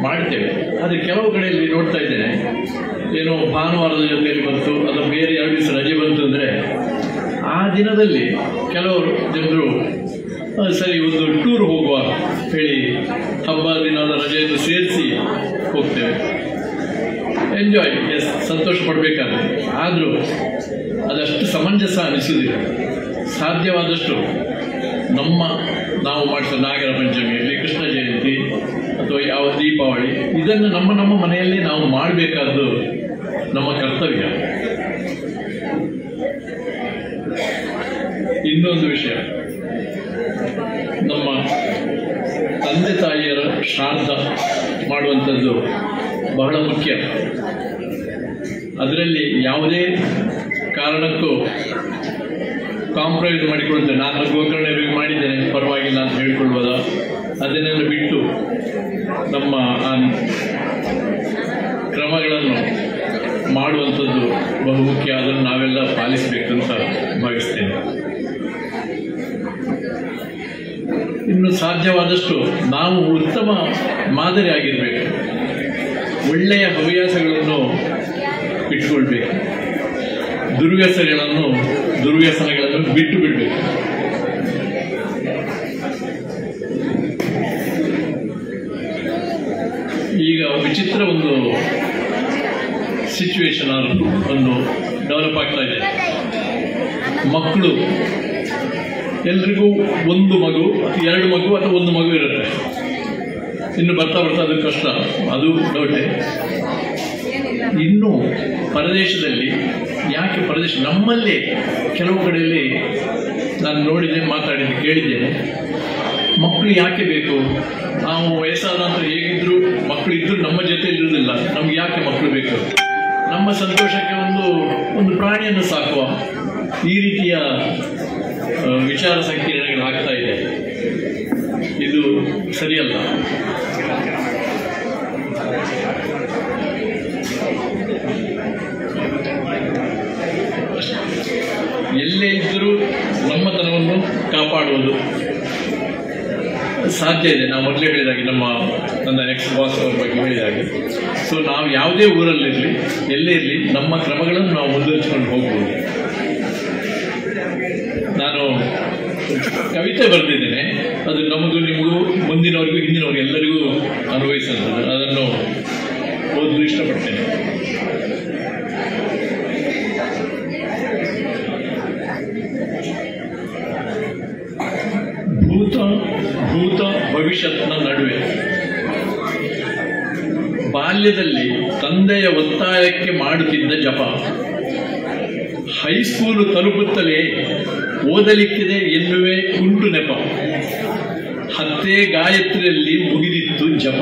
ಮಾಡ್ತೇವೆ. ಆದರೆ ಕೆಲವು ಕಡೆಯಲ್ಲಿ ನೋಡ್ತಾ ಇದ್ದೇನೆ, ಏನೋ ಭಾನುವಾರದ ಜೊತೆಯಲ್ಲಿ ಬಂತು ಅಥವಾ ಬೇರೆ 2 ದಿವಸ ರಜೆ ಬಂತು ಅಂದರೆ ಆ ದಿನದಲ್ಲಿ ಕೆಲವರು ಜನರು ಸರಿ ಒಂದು ಟೂರ್ ಹೋಗುವ ಹೇಳಿ ಹಬ್ಬ ದಿನದ ರಜೆಯನ್ನು ಸೇರಿಸಿ ಹೋಗ್ತೇವೆ. ಎಂಜಾಯ್, ಎಸ್, ಸಂತೋಷ ಪಡಬೇಕಾದ್ರೆ. ಆದರೂ ಅದಷ್ಟು ಸಮಂಜಸ ಅನಿಸುವುದಿಲ್ಲ. ಸಾಧ್ಯವಾದಷ್ಟು ನಾವು ಮಾಡಿಸೋ ನಾಗರ ಪಂಚಮಿ ಇರಲಿ, ಕೃಷ್ಣ ಜಯಂತಿ ಅಥವಾ ಯಾವ ದೀಪಾವಳಿ, ಇದನ್ನು ನಮ್ಮ ಮನೆಯಲ್ಲಿ ನಾವು ಮಾಡಬೇಕಾದ್ದು ನಮ್ಮ ಕರ್ತವ್ಯ. ಇನ್ನೊಂದು ವಿಷಯ, ನಮ್ಮ ತಂದೆ ತಾಯಿಯರ ಶ್ರಾದ್ದ ಮಾಡುವಂಥದ್ದು ಬಹಳ ಮುಖ್ಯ. ಅದರಲ್ಲಿ ಯಾವುದೇ ಕಾರಣಕ್ಕೂ ಕಾಂಪ್ರಮೈಸ್ ಮಾಡಿಕೊಳ್ಳುತ್ತೇನೆ. ನಾನು ಗೋಕರ್ಣರಿಗೆ ಮಾಡಿದ್ದೇನೆ, ಪರವಾಗಿಲ್ಲ ಅಂತ ಹೇಳಿಕೊಳ್ಳುವುದ, ಅದನ್ನೆಲ್ಲ ಬಿಟ್ಟು ನಮ್ಮ ಕ್ರಮಗಳನ್ನು ಮಾಡುವಂಥದ್ದು ಬಹುಮುಖ್ಯ. ಅದನ್ನು ನಾವೆಲ್ಲ ಪಾಲಿಸಬೇಕಂತ ಭಾವಿಸ್ತೇನೆ. ಇನ್ನು ಸಾಧ್ಯವಾದಷ್ಟು ನಾವು ಉತ್ತಮ ಮಾದರಿ ಆಗಿರಬೇಕು. ಒಳ್ಳೆಯ ಹವ್ಯಾಸಗಳನ್ನು ಇಟ್ಕೊಳ್ಬೇಕು. ದುರ್ವ್ಯಸನಗಳನ್ನು ಬಿಟ್ಟು ಬಿಡಬೇಕು. ಈಗ ವಿಚಿತ್ರ ಒಂದು ಸಿಚುವೇಶನ್ ಒಂದು ಡೆವಲಪ್ ಆಗ್ತಾ ಇದೆ. ಮಕ್ಕಳು ಎಲ್ರಿಗೂ 1 ಮಗು, 2 ಮಗು ಅಥವಾ 1 ಮಗು ಇರುತ್ತೆ. ಇನ್ನು ಬರ್ತಾ ಅದು ಕಷ್ಟ, ಅದು ಡೌಟೆ. ಇನ್ನು ಪರದೇಶದಲ್ಲಿ ನಮ್ಮಲ್ಲೇ ಕೆಲವು ಕಡೆಯಲ್ಲಿ ನಾನು ನೋಡಿದೆ, ಮಾತಾಡಿದ್ದೆ, ಕೇಳಿದ್ದೇನೆ. ಮಕ್ಕಳು ಯಾಕೆ ಬೇಕು? ನಾವು ವಯಸ್ಸಾದ ನಂತರ ಹೇಗಿದ್ರು ಮಕ್ಕಳು ಇದ್ದರೂ ನಮ್ಮ ಜೊತೆಯಲ್ಲಿ ಇರುವುದಿಲ್ಲ. ನಮ್ಗೆ ಯಾಕೆ ಮಕ್ಕಳು ಬೇಕು? ನಮ್ಮ ಸಂತೋಷಕ್ಕೆ ಒಂದು ಪ್ರಾಣಿಯನ್ನು ಸಾಕುವ, ಈ ರೀತಿಯ ವಿಚಾರ ಸಂಕಿರಣಗಳಾಗ್ತಾ ಇದೆ. ಇದು ಸರಿಯಲ್ಲ. ಎಲ್ಲೇ ಇದ್ದರೂ ನಮ್ಮತನವನ್ನು ಕಾಪಾಡುವುದು ಸಾಧ್ಯ ಇದೆ. ನಾವು ಮೊದಲೇ ಹೇಳಿದಾಗೆ, ನನ್ನ ನೆಕ್ಸ್ಟ್ ಬಾಸ್ ಅವ್ರ ಬಗ್ಗೆ ಹೇಳಿದಾಗೆ, ಸೊ ನಾವು ಯಾವುದೇ ಊರಲ್ಲಿರಲಿ, ಎಲ್ಲೇ ಇರಲಿ, ನಮ್ಮ ಕ್ರಮಗಳನ್ನು ನಾವು ಮುಂದುವರಿಸಿಕೊಂಡು ಹೋಗ್ಬೋದು. ನಾನು ಕವಿತೆ ಬರೆದಿದ್ದೇನೆ. ಅದು ನಮಗೂ ನಿಮಗೂ ಮುಂದಿನವರಿಗೂ ಹಿಂದಿನವ್ರಿಗೂ ಎಲ್ಲರಿಗೂ ಅನ್ವಯಿಸುವಂಥದ್ದು. ಅದನ್ನು ಓದಲು ಇಷ್ಟಪಡ್ತೇನೆ. ಭೂತ ಭವಿಷ್ಯತ್ನ ನಡುವೆ ಬಾಲ್ಯದಲ್ಲಿ ತಂದೆಯ ಒತ್ತಾಯಕ್ಕೆ ಮಾಡುತ್ತಿದ್ದ ಜಪ, ಹೈಸ್ಕೂಲು ತಲುಪುತ್ತಲೇ ಓದಲಿಕ್ಕಿದೆ ಎನ್ನುವೆ ಕುಂಟು ನೆಪ, ಹತ್ತೇ ಗಾಯತ್ರಿಯಲ್ಲಿ ಮುಗಿದಿತ್ತು ಜಪ.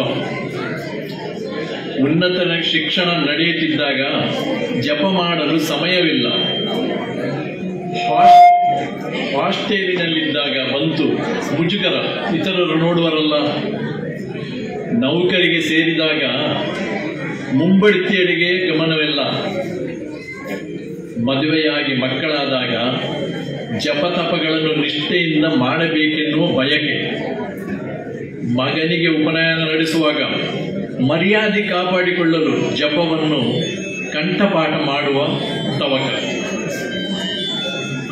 ಉನ್ನತ ಶಿಕ್ಷಣ ನಡೆಯುತ್ತಿದ್ದಾಗ ಜಪ ಮಾಡಲು ಸಮಯವಿಲ್ಲ. ಹಾಸ್ಟೆಲಿನಲ್ಲಿದ್ದಾಗ ಬಂತು ಮುಜುಗರ, ಇತರರು ನೋಡುವರಲ್ಲ. ನೌಕರಿಗೆ ಸೇರಿದಾಗ ಮುಂಬಡ್ತಿಯಡೆಗೆ ಗಮನವಿಲ್ಲ. ಮದುವೆಯಾಗಿ ಮಕ್ಕಳಾದಾಗ ಜಪತಪಗಳನ್ನು ನಿಷ್ಠೆಯಿಂದ ಮಾಡಬೇಕೆನ್ನುವ ಬಯಕೆ. ಮಗನಿಗೆ ಉಪನಯನ ನಡೆಸುವಾಗ ಮರ್ಯಾದೆ ಕಾಪಾಡಿಕೊಳ್ಳಲು ಜಪವನ್ನು ಕಂಠಪಾಠ ಮಾಡುವ ತವಕ.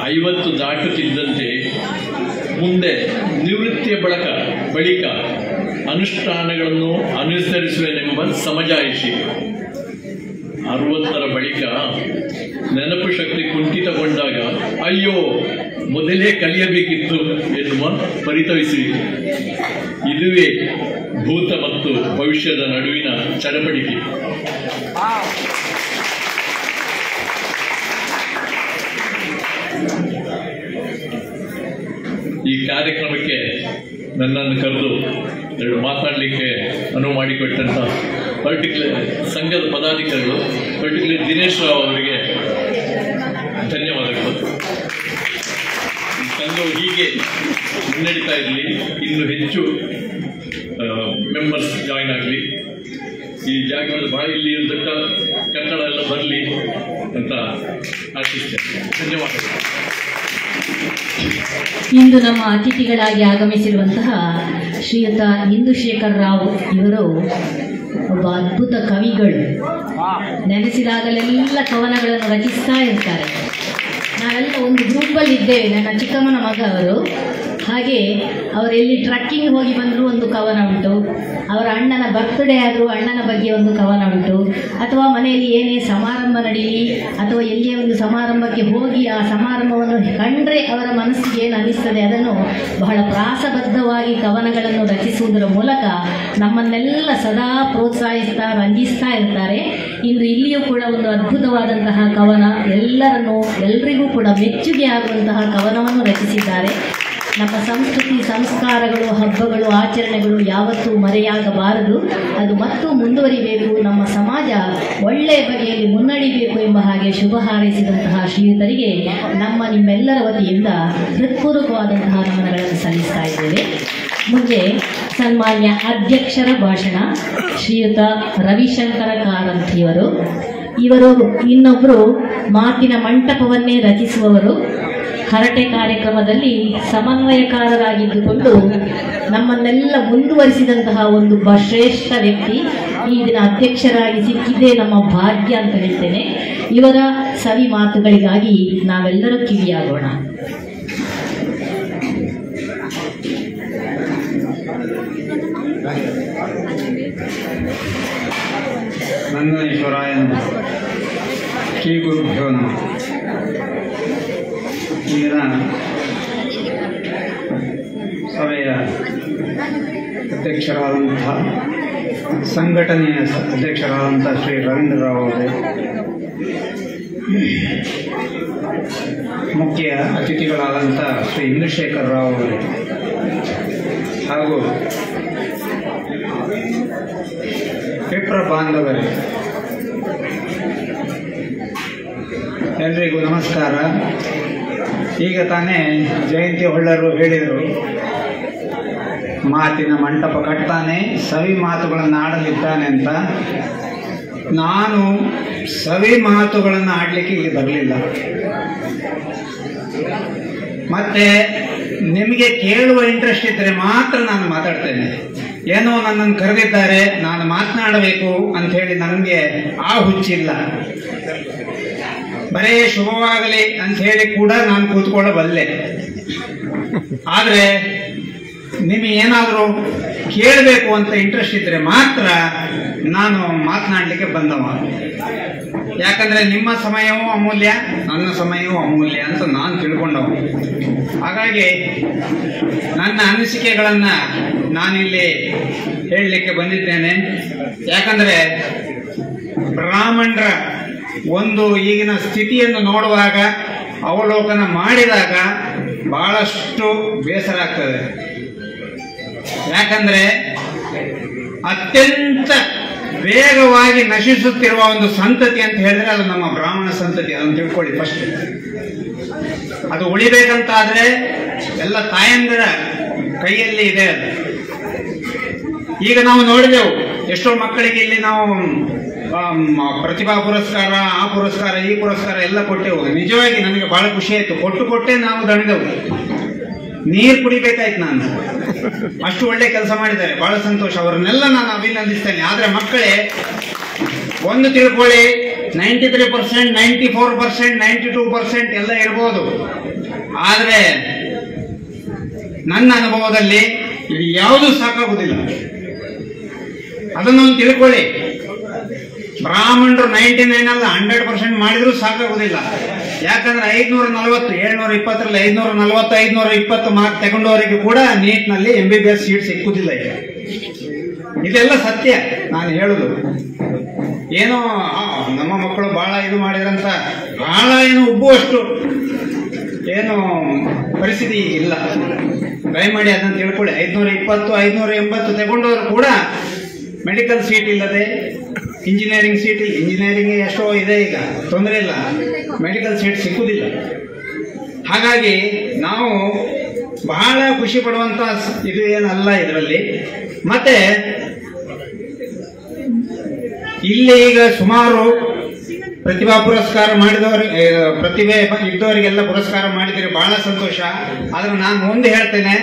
50 ದಾಟುತ್ತಿದ್ದಂತೆ ಮುಂದೆ ನಿವೃತ್ತಿಯ ಬಳಿಕ ಅನುಷ್ಠಾನಗಳನ್ನು ಅನುಸರಿಸುವೆನೆಂಬ ಸಮಜಾಯಿಷಿ. 60ರ ಬಳಿಕ ನೆನಪು ಶಕ್ತಿ ಕುಂಠಿತಗೊಂಡಾಗ ಅಯ್ಯೋ ಮೊದಲೇ ಕಲಿಯಬೇಕಿತ್ತು ಎನ್ನುವ ಪರಿತವಿಸುವಿಕೆ. ಇದುವೇ ಭೂತ ಮತ್ತು ಭವಿಷ್ಯದ ನಡುವಿನ ಚಡಪಡಿಕೆ. ಈ ಕಾರ್ಯಕ್ರಮಕ್ಕೆ ನನ್ನನ್ನು ಕರೆದು 2 ಮಾತನಾಡಲಿಕ್ಕೆ ಅನುವು ಮಾಡಿಕೊಟ್ಟಂಥ ಸಂಘದ ಪದಾಧಿಕಾರಿಗಳು, ಪರ್ಟಿಕ್ಯುಲರ್ ದಿನೇಶ್ ರಾವ್ ಅವರಿಗೆ ಧನ್ಯವಾದಗಳು. ಈ ಸಂಘವು ಹೀಗೆ ಮುನ್ನಡೀತಾ ಇರಲಿ, ಇನ್ನೂ ಹೆಚ್ಚು ಮೆಂಬರ್ಸ್ ಜಾಯಿನ್ ಆಗಲಿ, ಈ ಜಾಗದಲ್ಲಿ ಭಾಳ ಇಲ್ಲಿ ಕಟ್ಟಡ ಎಲ್ಲ ಬರಲಿ ಅಂತ ಆಶಿಸ್ತೇನೆ. ಧನ್ಯವಾದಗಳು. ಇಂದು ನಮ್ಮ ಅತಿಥಿಗಳಾಗಿ ಆಗಮಿಸಿರುವಂತಹ ಶ್ರೀಯುತ ಇಂದುಶೇಖರ್ ರಾವ್ ಇವರು ಒಬ್ಬ ಅದ್ಭುತ ಕವಿಗಳು. ನೆನೆಸಿದಾಗಲೆಲ್ಲ ಕವನಗಳನ್ನು ರಚಿಸ್ತಾ ಇರ್ತಾರೆ. ನಾವೆಲ್ಲ ಒಂದು ಗ್ರೂಪಲ್ಲಿ ಇದ್ದೇವೆ. ನನ್ನ ಚಿಕ್ಕಮ್ಮನ ಮಗ ಅವರು. ಹಾಗೆ ಅವರೆಲ್ಲಿ ಟ್ರಕ್ಕಿಂಗ್ ಹೋಗಿ ಬಂದರೂ ಒಂದು ಕವನ ಉಂಟು, ಅವರ ಅಣ್ಣನ ಬರ್ತ್ಡೇ ಆದರೂ ಅಣ್ಣನ ಬಗ್ಗೆ ಒಂದು ಕವನ ಉಂಟು, ಅಥವಾ ಮನೆಯಲ್ಲಿ ಏನೇ ಸಮಾರಂಭ ನಡೀಲಿ ಅಥವಾ ಎಲ್ಲಿಯೇ ಒಂದು ಸಮಾರಂಭಕ್ಕೆ ಹೋಗಿ ಆ ಸಮಾರಂಭವನ್ನು ಕಂಡ್ರೆ ಅವರ ಮನಸ್ಸಿಗೆ ಏನು ಅನಿಸ್ತದೆ ಅದನ್ನು ಬಹಳ ಪ್ರಾಸಬದ್ಧವಾಗಿ ಕವನಗಳನ್ನು ರಚಿಸುವುದರ ಮೂಲಕ ನಮ್ಮನ್ನೆಲ್ಲ ಸದಾ ಪ್ರೋತ್ಸಾಹಿಸ್ತಾ ರಂಜಿಸ್ತಾ ಇರ್ತಾರೆ. ಇಂದು ಇಲ್ಲಿಯೂ ಕೂಡ ಒಂದು ಅದ್ಭುತವಾದಂತಹ ಕವನ, ಎಲ್ಲರಿಗೂ ಕೂಡ ಮೆಚ್ಚುಗೆ ಆಗುವಂತಹ ಕವನವನ್ನು ರಚಿಸಿದ್ದಾರೆ. ನಮ್ಮ ಸಂಸ್ಕೃತಿ ಸಂಸ್ಕಾರಗಳು ಹಬ್ಬಗಳು ಆಚರಣೆಗಳು ಯಾವತ್ತೂ ಮರೆಯಾಗಬಾರದು, ಅದು ಮತ್ತೂ ಮುಂದುವರಿಬೇಕು, ನಮ್ಮ ಸಮಾಜ ಒಳ್ಳೆಯ ಬಗೆಯಲ್ಲಿ ಮುನ್ನಡಿಬೇಕು ಎಂಬ ಹಾಗೆ ಶುಭ ಹಾರೈಸಿದಂತಹ ಶ್ರೀಯುತರಿಗೆ ನಿಮ್ಮೆಲ್ಲರ ವತಿಯಿಂದ ಹೃತ್ಪೂರ್ವಕವಾದಂತಹ ನಮನಗಳನ್ನು ಸಲ್ಲಿಸ್ತಾ ಇದ್ದೇವೆ. ಮುಂದೆ ಸನ್ಮಾನ್ಯ ಅಧ್ಯಕ್ಷರ ಭಾಷಣ ಶ್ರೀಯುತ ರವಿಶಂಕರ ಕಾರಂತಿಯವರು. ಇವರು ಇನ್ನೊಬ್ಬರು ಮಾತಿನ ಮಂಟಪವನ್ನೇ ರಚಿಸುವವರು. ಹರಟೆ ಕಾರ್ಯಕ್ರಮದಲ್ಲಿ ಸಮನ್ವಯಕಾರರಾಗಿದ್ದುಕೊಂಡು ನಮ್ಮನ್ನೆಲ್ಲ ಮುಂದುವರಿಸಿದಂತಹ ಒಂದು ಶ್ರೇಷ್ಠ ವ್ಯಕ್ತಿ. ಈ ದಿನ ಅಧ್ಯಕ್ಷರಾಗಿ ಸಿಕ್ಕಿದ್ದೇ ನಮ್ಮ ಭಾಗ್ಯ ಅಂತ ಹೇಳ್ತೇನೆ. ಇವರ ಸವಿ ಮಾತುಗಳಿಗಾಗಿ ನಾವೆಲ್ಲರೂ ಕಿವಿಯಾಗೋಣ. ನಂದನೇಶ್ವರಾಯ ನಮಃ. ಶ್ರೀ ಗುರುಭ್ಯೋ ನಮಃ. ಈ ದಿನ ಸಭೆಯ ಅಧ್ಯಕ್ಷರಾದಂಥ ಸಂಘಟನೆಯ ಅಧ್ಯಕ್ಷರಾದಂಥ ಶ್ರೀ ರವೀಂದ್ರ ರಾವ್ ಅವರೇ, ಮುಖ್ಯ ಅತಿಥಿಗಳಾದಂಥ ಶ್ರೀ ಇಂದುಶೇಖರ್ ರಾವ್ ಅವರೇ ಹಾಗೂ ವಿಪ್ರ ಬಾಂಧವರೇ, ಎಲ್ರಿಗೂ ನಮಸ್ಕಾರ. ಈಗ ತಾನೇ ಜಯಂತಿ ಹೊಳ್ಳರು ಹೇಳಿದರು, ಮಾತಿನ ಮಂಟಪ ಕಟ್ತಾನೆ, ಸವಿ ಮಾತುಗಳನ್ನು ಆಡಲಿದ್ದಾನೆ ಅಂತ. ನಾನು ಸವಿ ಮಾತುಗಳನ್ನು ಆಡಲಿಕ್ಕೆ ಇಲ್ಲಿ ಬರಲಿಲ್ಲ. ಮತ್ತೆ ನಿಮಗೆ ಕೇಳುವ ಇಂಟ್ರೆಸ್ಟ್ ಇದ್ದರೆ ಮಾತ್ರ ನಾನು ಮಾತಾಡ್ತೇನೆ. ಏನೋ ನನ್ನನ್ನು ಕರೆದಿದ್ದಾರೆ, ನಾನು ಮಾತನಾಡಬೇಕು ಅಂಥೇಳಿ ನನಗೆ ಆ ಹುಚ್ಚಿಲ್ಲ. ಬರೇ ಶುಭವಾಗಲಿ ಅಂಥೇಳಿ ಕೂಡ ನಾನು ಕೂತ್ಕೊಳ್ಳಬಲ್ಲೆ. ಆದರೆ ನಿಮಗೆ ಏನಾದರೂ ಕೇಳಬೇಕು ಅಂತ ಇಂಟ್ರೆಸ್ಟ್ ಇದ್ದರೆ ಮಾತ್ರ ನಾನು ಮಾತನಾಡಲಿಕ್ಕೆ ಬಂದವ. ಯಾಕಂದರೆ ನಿಮ್ಮ ಸಮಯವೂ ಅಮೂಲ್ಯ, ನನ್ನ ಸಮಯವೂ ಅಮೂಲ್ಯ ಅಂತ ನಾನು ತಿಳ್ಕೊಂಡವ. ಹಾಗಾಗಿ ನನ್ನ ಅನಿಸಿಕೆಗಳನ್ನು ನಾನಿಲ್ಲಿ ಹೇಳಲಿಕ್ಕೆ ಬಂದಿದ್ದೇನೆ. ಯಾಕಂದರೆ ಬ್ರಾಹ್ಮಣರ ಒಂದು ಈಗಿನ ಸ್ಥಿತಿಯನ್ನು ನೋಡುವಾಗ, ಅವಲೋಕನ ಮಾಡಿದಾಗ ಬಹಳಷ್ಟು ಬೇಸರ ಆಗ್ತದೆ. ಯಾಕಂದರೆ ಅತ್ಯಂತ ವೇಗವಾಗಿ ನಶಿಸುತ್ತಿರುವ ಒಂದು ಸಂತತಿ ಅಂತ ಹೇಳಿದ್ರೆ ಅದು ನಮ್ಮ ಬ್ರಾಹ್ಮಣ ಸಂತತಿ. ಅದನ್ನು ತಿಳ್ಕೊಳ್ಳಿ ಫಸ್ಟ್. ಅದು ಉಳಿಬೇಕಂತಾದ್ರೆ ಎಲ್ಲ ತಾಯಂದಿರ ಕೈಯಲ್ಲಿ ಇದೆ ಅದು. ಈಗ ನಾವು ನೋಡಿದೆವು, ಎಷ್ಟೋ ಮಕ್ಕಳಿಗೆ ಇಲ್ಲಿ ನಾವು ಪ್ರತಿಭಾ ಪುರಸ್ಕಾರ, ಆ ಪುರಸ್ಕಾರ, ಈ ಪುರಸ್ಕಾರ ಎಲ್ಲ ಕೊಟ್ಟೆವು. ನಿಜವಾಗಿ ನನಗೆ ಬಹಳ ಖುಷಿ ಆಯಿತು. ಕೊಟ್ಟೆ ನಾವು ದಣಿದೆವು. ನೀರು ಕುಡಿಬೇಕಾಯ್ತು ನಾನು. ಅಷ್ಟು ಒಳ್ಳೆ ಕೆಲಸ ಮಾಡಿದ್ದಾರೆ, ಬಹಳ ಸಂತೋಷ. ಅವರನ್ನೆಲ್ಲ ನಾನು ಅಭಿನಂದಿಸ್ತೇನೆ. ಆದರೆ ಮಕ್ಕಳೇ, ಒಂದು ತಿಳ್ಕೊಳ್ಳಿ, 93%, 94%, 92% ಎಲ್ಲ ಇರ್ಬೋದು. ಆದರೆ ನನ್ನ ಅನುಭವದಲ್ಲಿ ಇದು ಯಾವುದೂ ಸಾಕಾಗುವುದಿಲ್ಲ. ಅದನ್ನೊಂದು ತಿಳ್ಕೊಳ್ಳಿ. ಬ್ರಾಹ್ಮಣರು 99 ಅಲ್ಲ 100% ಮಾಡಿದ್ರೂ ಸಾಕಾಗುವುದಿಲ್ಲ. ಯಾಕಂದ್ರೆ 540, 720ರಲ್ಲಿ 540, 520 ಮಾರ್ಕ್ ತಗೊಂಡವರಿಗೆ ಕೂಡ ನೀಟ್ನಲ್ಲಿ MBBS ಸೀಟ್ ಸಿಕ್ಕುವುದಿಲ್ಲ. ಇದೆಲ್ಲ ಸತ್ಯ ನಾನು ಹೇಳುದು. ಏನೋ ನಮ್ಮ ಮಕ್ಕಳು ಬಹಳ ಇದು ಮಾಡಿದ್ರಂತ ಬಹಳ ಏನು ಉಬ್ಬುವಷ್ಟು ಏನು ಪರಿಸ್ಥಿತಿ ಇಲ್ಲ. ದಯಮಾಡಿ ಅದನ್ನು ತಿಳ್ಕೊಳ್ಳಿ. 520, 580 ತಗೊಂಡವರು ಕೂಡ ಮೆಡಿಕಲ್ ಸೀಟ್ ಇಲ್ಲದೆ, ಇಂಜಿನಿಯರಿಂಗ್ ಸೀಟ್ ಇಲ್ಲ. ಇಂಜಿನಿಯರಿಂಗ್ ಎಷ್ಟೋ ಇದೆ, ಈಗ ತೊಂದರೆ ಇಲ್ಲ, ಮೆಡಿಕಲ್ ಸೀಟ್ ಸಿಕ್ಕುವುದಿಲ್ಲ. ಹಾಗಾಗಿ ನಾವು ಬಹಳ ಖುಷಿ ಪಡುವಂತ ಇದು ಏನಲ್ಲ ಇದರಲ್ಲಿ. ಮತ್ತೆ ಇಲ್ಲಿ ಈಗ ಸುಮಾರು ಪ್ರತಿಭಾ ಪುರಸ್ಕಾರ ಮಾಡಿದವರಿಗೆ, ಪ್ರತಿಭೆ ಇದ್ದವರಿಗೆಲ್ಲ ಪುರಸ್ಕಾರ ಮಾಡಿದರೆ ಬಹಳ ಸಂತೋಷ. ಆದ್ರೆ ನಾನು ಒಂದು ಹೇಳ್ತೇನೆ,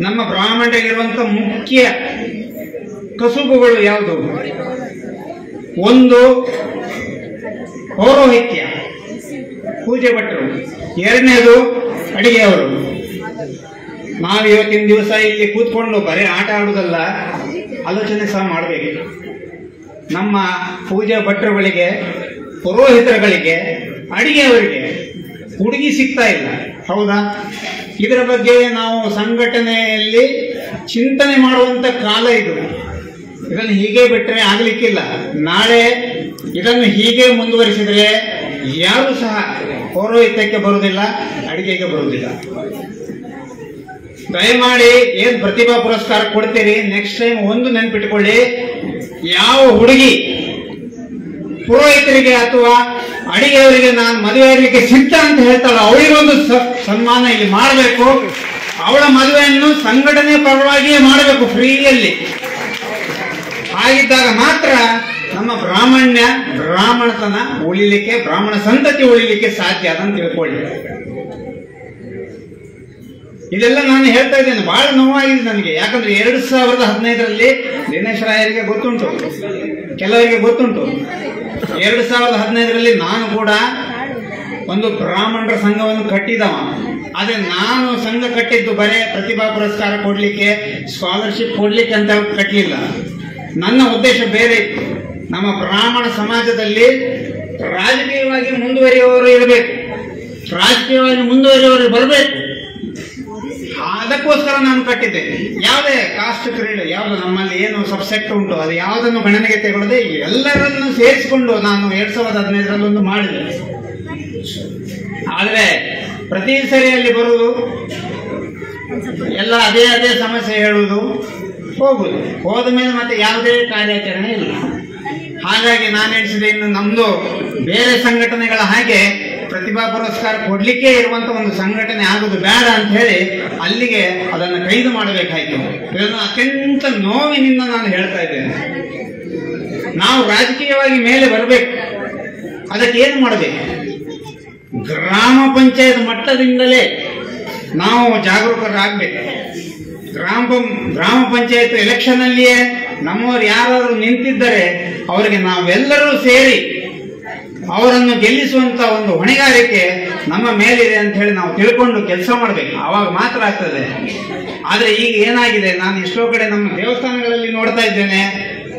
ನಮ್ಮ ಬ್ರಾಹ್ಮಣರಿಗಿರುವಂತ ಮುಖ್ಯ ಕಸುಬುಗಳು ಯಾವುದು? ಒಂದು ಪೌರೋಹಿತ್ಯ, ಪೂಜೆ ಭಟ್ರು. ಎರಡನೇದು ಅಡಿಗೆಯವರು. ನಾವು ಇವತ್ತಿನ ದಿವಸ ಇಲ್ಲಿ ಕೂತ್ಕೊಂಡು ಬರೀ ಆಟ ಆಡುವುದಲ್ಲ, ಆಲೋಚನೆ ಸಹ ಮಾಡಬೇಕು. ನಮ್ಮ ಪೂಜಾ ಭಟ್ರುಗಳಿಗೆ, ಪುರೋಹಿತರುಗಳಿಗೆ, ಅಡಿಗೆಯವರಿಗೆ ಹುಡುಗಿ ಸಿಗ್ತಾ ಇಲ್ಲ, ಹೌದಾ? ಇದರ ಬಗ್ಗೆ ನಾವು ಸಂಘಟನೆಯಲ್ಲಿ ಚಿಂತನೆ ಮಾಡುವಂತ ಕಾಲ ಇದು. ಇದನ್ನು ಹೀಗೆ ಬಿಟ್ಟರೆ ಆಗಲಿಕ್ಕಿಲ್ಲ. ನಾಳೆ ಇದನ್ನು ಹೀಗೆ ಮುಂದುವರಿಸಿದರೆ ಯಾರು ಸಹ ಪೌರೋಹಿತ್ಯಕ್ಕೆ ಬರುವುದಿಲ್ಲ, ಅಡಿಗೆಗೆ ಬರುವುದಿಲ್ಲ. ದಯಮಾಡಿ ಏನ್ ಪ್ರತಿಭಾ ಪುರಸ್ಕಾರ ಕೊಡ್ತೀರಿ, ನೆಕ್ಸ್ಟ್ ಟೈಮ್ ಒಂದು ನೆನ್ಪಿಟ್ಕೊಳ್ಳಿ, ಯಾವ ಹುಡುಗಿ ಪುರೋಹಿತರಿಗೆ ಅಥವಾ ಅಡಿಗೆಯವರಿಗೆ ನಾನು ಮದುವೆ ಆಗಲಿಕ್ಕೆ ಸಿದ್ಧ ಅಂತ ಹೇಳ್ತಾಳೆ, ಅವಳಿಗೊಂದು ಸನ್ಮಾನ ಇಲ್ಲಿ ಮಾಡಬೇಕು. ಅವಳ ಮದುವೆಯನ್ನು ಸಂಘಟನೆ ಪರವಾಗಿಯೇ ಮಾಡಬೇಕು, ಫ್ರೀಯಲ್ಲಿ. ಹಾಗಿದ್ದಾಗ ಮಾತ್ರ ನಮ್ಮ ಬ್ರಾಹ್ಮಣ್ಯ, ಬ್ರಾಹ್ಮಣತನ ಉಳಿಲಿಕ್ಕೆ, ಬ್ರಾಹ್ಮಣ ಸಂತತಿ ಉಳಿಲಿಕ್ಕೆ ಸಾಧ್ಯ. ಅದನ್ನು ತಿಳ್ಕೊಳ್ಳಿ. ಇದೆಲ್ಲ ನಾನು ಹೇಳ್ತಾ ಇದ್ದೇನೆ, ಬಹಳ ನೋವಾಗಿದೆ ನನಗೆ. ಯಾಕಂದ್ರೆ 2015ರಲ್ಲಿ ದಿನೇಶ್ ರಾಯರಿಗೆ ಗೊತ್ತುಂಟು, ಕೆಲವರಿಗೆ ಗೊತ್ತುಂಟು. 2015ರಲ್ಲಿ ನಾನು ಕೂಡ ಒಂದು ಬ್ರಾಹ್ಮಣರ ಸಂಘವನ್ನು ಕಟ್ಟಿದವ. ಆದ್ರೆ ನಾನು ಸಂಘ ಕಟ್ಟಿದ್ದು ಬರೇ ಪ್ರತಿಭಾ ಪುರಸ್ಕಾರ ಕೊಡ್ಲಿಕ್ಕೆ, ಸ್ಕಾಲರ್ಶಿಪ್ ಕೊಡ್ಲಿಕ್ಕೆ ಅಂತ ಕಟ್ಟಲಿಲ್ಲ. ನನ್ನ ಉದ್ದೇಶ ಬೇರೆ ಇತ್ತು. ನಮ್ಮ ಬ್ರಾಹ್ಮಣ ಸಮಾಜದಲ್ಲಿ ರಾಜಕೀಯವಾಗಿ ಮುಂದುವರಿಯುವವರು ಇರಬೇಕು, ರಾಜಕೀಯವಾಗಿ ಮುಂದುವರಿಯುವವರು ಬರಬೇಕು. ಅದಕ್ಕೋಸ್ಕರ ನಾನು ಕಟ್ಟಿದ್ದೆ. ಯಾವುದೇ ಕಾಸ್ಟ್ ಕ್ರೀಡೆ, ಯಾವುದು ನಮ್ಮಲ್ಲಿ ಏನು ಸಬ್ಸೆಕ್ಟ್ ಉಂಟು, ಅದು ಯಾವುದನ್ನು ಗಣನೆಗೆ ತೆಗೊಳ್ಳದೆ ಎಲ್ಲರನ್ನು ಸೇರಿಸಿಕೊಂಡು ನಾನು 2015ರಲ್ಲಿ ಒಂದು ಮಾಡಿದೆ. ಆದ್ರೆ ಪ್ರತಿ ಸರಿಯಲ್ಲಿ ಬರುವುದು ಎಲ್ಲ ಅದೇ ಅದೇ ಸಮಸ್ಯೆ ಹೇಳುವುದು, ಹೋಗುದು, ಹೋದ ಮೇಲೆ ಮತ್ತೆ ಯಾವುದೇ ಕಾರ್ಯಾಚರಣೆ ಇಲ್ಲ. ಹಾಗಾಗಿ ನಾನು ಎಣಿಸಿದೆ, ಇನ್ನು ನಮ್ದು ಬೇರೆ ಸಂಘಟನೆಗಳ ಹಾಗೆ ಪ್ರತಿಭಾ ಪುರಸ್ಕಾರ ಕೊಡ್ಲಿಕ್ಕೆ ಇರುವಂತ ಒಂದು ಸಂಘಟನೆ ಆಗುದು ಬೇಡ ಅಂತ ಹೇಳಿ ಅಲ್ಲಿಗೆ ಅದನ್ನು ಕೈದು ಮಾಡಬೇಕಾಯ್ತು. ಇದನ್ನು ಅತ್ಯಂತ ನೋವಿನಿಂದ ನಾನು ಹೇಳ್ತಾ ಇದ್ದೇನೆ. ನಾವು ರಾಜಕೀಯವಾಗಿ ಮೇಲೆ ಬರಬೇಕು. ಅದಕ್ಕೆ ಏನು ಮಾಡಬೇಕು? ಗ್ರಾಮ ಪಂಚಾಯತ್ ಮಟ್ಟದಿಂದಲೇ ನಾವು ಜಾಗರೂಕರಾಗಬೇಕು. ಗ್ರಾಮ ಪಂಚಾಯತ್ ಎಲೆಕ್ಷನ್ ಅಲ್ಲಿಯೇ ನಮ್ಮವರು ಯಾರಾದರೂ ನಿಂತಿದ್ದರೆ ಅವರಿಗೆ ನಾವೆಲ್ಲರೂ ಸೇರಿ ಅವರನ್ನು ಗೆಲ್ಲಿಸುವಂತ ಒಂದು ಹೊಣೆಗಾರಿಕೆ ನಮ್ಮ ಮೇಲಿದೆ ಅಂತ ಹೇಳಿ ನಾವು ತಿಳ್ಕೊಂಡು ಕೆಲಸ ಮಾಡಬೇಕು. ಆವಾಗ ಮಾತ್ರ ಆಗ್ತದೆ. ಆದ್ರೆ ಈಗ ಏನಾಗಿದೆ, ನಾನು ಎಷ್ಟೋ ಕಡೆ ನಮ್ಮ ದೇವಸ್ಥಾನಗಳಲ್ಲಿ ನೋಡ್ತಾ ಇದ್ದೇನೆ,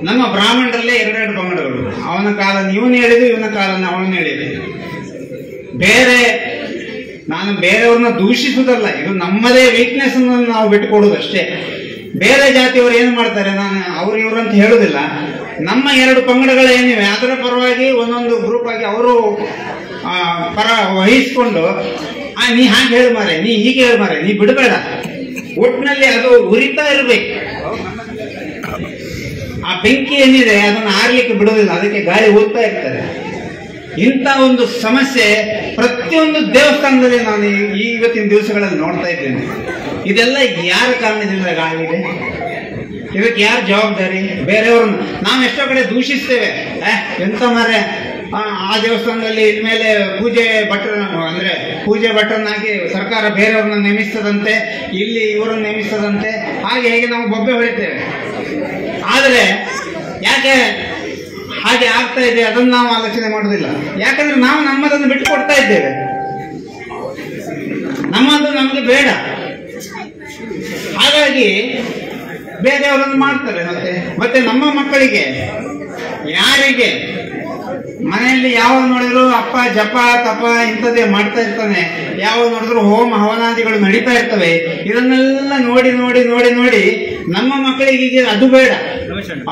ನಮ್ಮ ಬ್ರಾಹ್ಮಣರಲ್ಲೇ ಎರಡೆರಡು ಪಂಗಡಗಳು. ಅವನ ಕಾಲನ್ನು ಇವನು ಹೇಳಿದ್ರು, ಇವನ ಕಾಲನ್ನು ಅವನು ಹೇಳಿದ್ರು. ಬೇರೆ, ನಾನು ಬೇರೆಯವ್ರನ್ನ ದೂಷಿಸುವುದಲ್ಲ, ಇದು ನಮ್ಮದೇ ವೀಕ್ನೆಸ್ ಅನ್ನು ನಾವು ಬಿಟ್ಟುಕೊಡುದು ಅಷ್ಟೇ. ಬೇರೆ ಜಾತಿಯವರು ಏನು ಮಾಡ್ತಾರೆ, ನಾನು ಅವ್ರು ಇವರು ಅಂತ ಹೇಳುದಿಲ್ಲ. ನಮ್ಮ ಎರಡು ಪಂಗಡಗಳೇನಿವೆ ಅದರ ಪರವಾಗಿ ಒಂದೊಂದು ಗ್ರೂಪ್ ಆಗಿ ಅವರು ಪರ ವಹಿಸಿಕೊಂಡು, ನೀ ಹಾಗೆ ಹೇಳು ಮಾರೆ, ನೀ ಹೀಗೆ ಹೇಳು ಮಾರೆ, ನೀ ಬಿಡಬೇಡ, ಒಟ್ಟಿನಲ್ಲಿ ಅದು ಉರಿತಾ ಇರಬೇಕು. ಆ ಬೆಂಕಿ ಏನಿದೆ ಅದನ್ನು ಆರ್ಲಿಕ್ಕೆ ಬಿಡೋದಿಲ್ಲ, ಅದಕ್ಕೆ ಗಾಳಿ ಹೋಗ್ತಾ ಇರ್ತದೆ. ಇಂಥ ಒಂದು ಸಮಸ್ಯೆ ಪ್ರತಿಯೊಂದು ದೇವಸ್ಥಾನದಲ್ಲಿ ನಾನು ಇವತ್ತಿನ ದಿವಸಗಳಲ್ಲಿ ನೋಡ್ತಾ ಇದ್ದೇನೆ. ಇದೆಲ್ಲ ಯಾರ ಕಾರಣದಿಂದ ಆಗಿದೆ? ಇದಕ್ಕೆ ಯಾರು ಜವಾಬ್ದಾರಿ? ಬೇರೆಯವ್ರನ್ನ ನಾವು ಎಷ್ಟೋ ಕಡೆ ದೂಷಿಸ್ತೇವೆ. ಎಂತ ಮಾರೆ, ಆ ದೇವಸ್ಥಾನದಲ್ಲಿ ಇನ್ಮೇಲೆ ಪೂಜೆ ಭಟ್ರನ್ನಾಗಿ ಸರ್ಕಾರ ಬೇರೆಯವ್ರನ್ನ ನೇಮಿಸ್ತದಂತೆ, ಇಲ್ಲಿ ಇವರನ್ನು ನೇಮಿಸ್ತದಂತೆ, ಹಾಗೆ ಹೇಗೆ ನಾವು ಬೊಬ್ಬೆ ಹೊಡಿತೇವೆ. ಆದರೆ ಯಾಕೆ ಹಾಗೆ ಆಗ್ತಾ ಇದೆ ಅದನ್ನು ನಾವು ಆಲೋಚನೆ ಮಾಡೋದಿಲ್ಲ. ಯಾಕಂದ್ರೆ ನಾವು ನಮ್ಮದನ್ನು ಬಿಟ್ಟು ಕೊಡ್ತಾ ಇದ್ದೇವೆ. ನಮ್ಮದು ನಮಗೆ ಬೇಡ. ಹಾಗಾಗಿ ಬೇರೆಯವರನ್ನು ಮಾಡ್ತಾರೆ. ಮತ್ತೆ ನಮ್ಮ ಮಕ್ಕಳಿಗೆ, ಯಾರಿಗೆ ಮನೆಯಲ್ಲಿ ಯಾವ ನೋಡಿದ್ರು ಅಪ್ಪ ಜಪ ತಪ ಇಂಥದ್ದೇ ಮಾಡ್ತಾ ಇರ್ತಾನೆ, ಯಾವ ನೋಡಿದ್ರು ಹೋಮ ಹವನಾದಿಗಳು ನಡೀತಾ ಇರ್ತವೆ. ಇದನ್ನೆಲ್ಲ ನೋಡಿ ನೋಡಿ ನೋಡಿ ನೋಡಿ ನಮ್ಮ ಮಕ್ಕಳಿಗೆ ಅದು ಬೇಡ.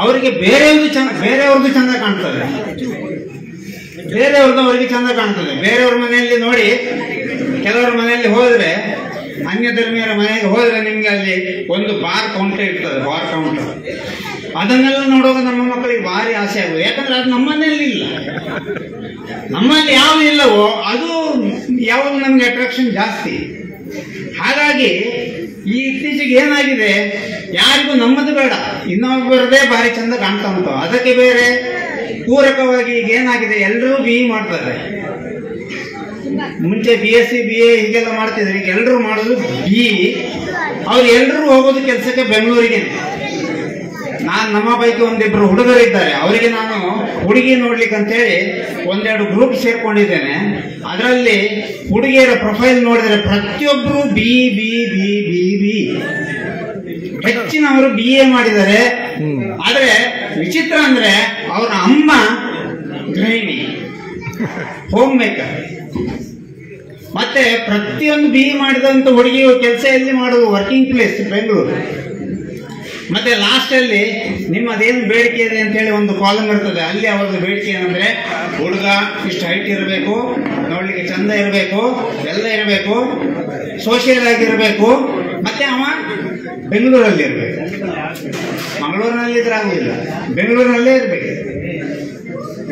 ಅವರಿಗೆ ಬೇರೆಯವ್ರದ್ದು ಚಂದ ಕಾಣ್ತದೆ, ಬೇರೆಯವ್ರದ್ದು ಅವರಿಗೆ ಚಂದ ಕಾಣ್ತದೆ. ಬೇರೆಯವ್ರ ಮನೆಯಲ್ಲಿ ನೋಡಿ, ಕೆಲವರ ಮನೆಯಲ್ಲಿ ಹೋದ್ರೆ, ಅನ್ಯ ಧರ್ಮೀಯರ ಮನೆಗೆ ಹೋದ್ರೆ ನಿಮ್ಗೆ ಅಲ್ಲಿ ಒಂದು ಬಾರ್ ಕೌಂಟರ್ ಇರ್ತದೆ, ಬಾರ್ ಕೌಂಟರ್. ಅದನ್ನೆಲ್ಲ ನೋಡುವಾಗ ನಮ್ಮ ಮಕ್ಕಳಿಗೆ ಭಾರಿ ಆಸೆ ಆಗುವುದು. ಯಾಕಂದ್ರೆ ಅದು ನಮ್ಮನೇಲಿ ಇಲ್ಲ. ನಮ್ಮಲ್ಲಿ ಯಾವುದು ಇಲ್ಲವೋ ಅದು ಯಾವುದು ನಮ್ಗೆ ಅಟ್ರಾಕ್ಷನ್ ಜಾಸ್ತಿ. ಹಾಗಾಗಿ ಈ ಇತ್ತೀಚೆಗೆ ಏನಾಗಿದೆ, ಯಾರಿಗೂ ನಮ್ಮದು ಬೇಡ, ಇನ್ನೊಬ್ಬರದೇ ಭಾರಿ ಚಂದ ಕಾಣ್ತಾ ಉಂಟು. ಅದಕ್ಕೆ ಬೇರೆ ಪೂರಕವಾಗಿ ಈಗ ಏನಾಗಿದೆ, ಎಲ್ಲರೂ BE ಮಾಡ್ತಾರೆ. ಮುಂಚೆ BSc BA ಹೀಗೆಲ್ಲ ಮಾಡ್ತಿದ್ರು, ಈಗ ಎಲ್ಲರೂ ಮಾಡೋದು BE. ಅವ್ರು ಎಲ್ಲರೂ ಹೋಗೋದು ಕೆಲಸಕ್ಕೆ ಬೆಂಗಳೂರಿಗೆ. ನಮ್ಮ ಪೈಕಿ ಒಂದಿಬ್ರು ಹುಡುಗರಿದ್ದಾರೆ, ಅವರಿಗೆ ನಾನು ಹುಡುಗಿ ನೋಡ್ಲಿಕ್ಕೆ ಅಂತೇಳಿ ಒಂದೆರಡು ಗ್ರೂಪ್ ಸೇರ್ಕೊಂಡಿದ್ದೇನೆ. ಅದರಲ್ಲಿ ಹುಡುಗಿಯರ ಪ್ರೊಫೈಲ್ ನೋಡಿದ್ರೆ ಪ್ರತಿಯೊಬ್ಬರು BE. ಹೆಚ್ಚಿನವರು BA ಮಾಡಿದ್ದಾರೆ. ಆದ್ರೆ ವಿಚಿತ್ರ ಅಂದ್ರೆ ಅವರ ಅಮ್ಮ ಗೃಹಿಣಿ, ಹೋಮ್ ಮೇಕರ್. ಮತ್ತೆ ಪ್ರತಿಯೊಂದು BE ಮಾಡಿದಂತ ಹುಡುಗಿಯು ಕೆಲಸ ಎಲ್ಲಿ ಮಾಡೋದು, ವರ್ಕಿಂಗ್ ಪ್ಲೇಸ್ ಬೆಂಗಳೂರು. ಮತ್ತೆ ಲಾಸ್ಟ್ ಅಲ್ಲಿ ನಿಮ್ಮದೇನು ಬೇಡಿಕೆ ಇದೆ ಅಂತ ಹೇಳಿ ಒಂದು ಕಾಲಮ್ ಇರ್ತದೆ. ಅಲ್ಲಿ ಅವ್ರದ್ದು ಬೇಡಿಕೆ ಏನಂದ್ರೆ, ಹುಡುಗ ಇಷ್ಟು ಹೈಟ್ ಇರಬೇಕು, ನೋಡ್ಲಿಕ್ಕೆ ಚಂದ ಇರಬೇಕು, ಎಲ್ಲ ಇರಬೇಕು, ಸೋಷಿಯಲ್ ಆಗಿರ್ಬೇಕು, ಮತ್ತೆ ಅವ ಬೆಂಗಳೂರಲ್ಲಿ ಇರಬೇಕು. ಮಂಗಳೂರಿನಲ್ಲಿ ಇದ್ರೆ ಆಗುದಿಲ್ಲ, ಬೆಂಗಳೂರಿನಲ್ಲೇ ಇರಬೇಕು.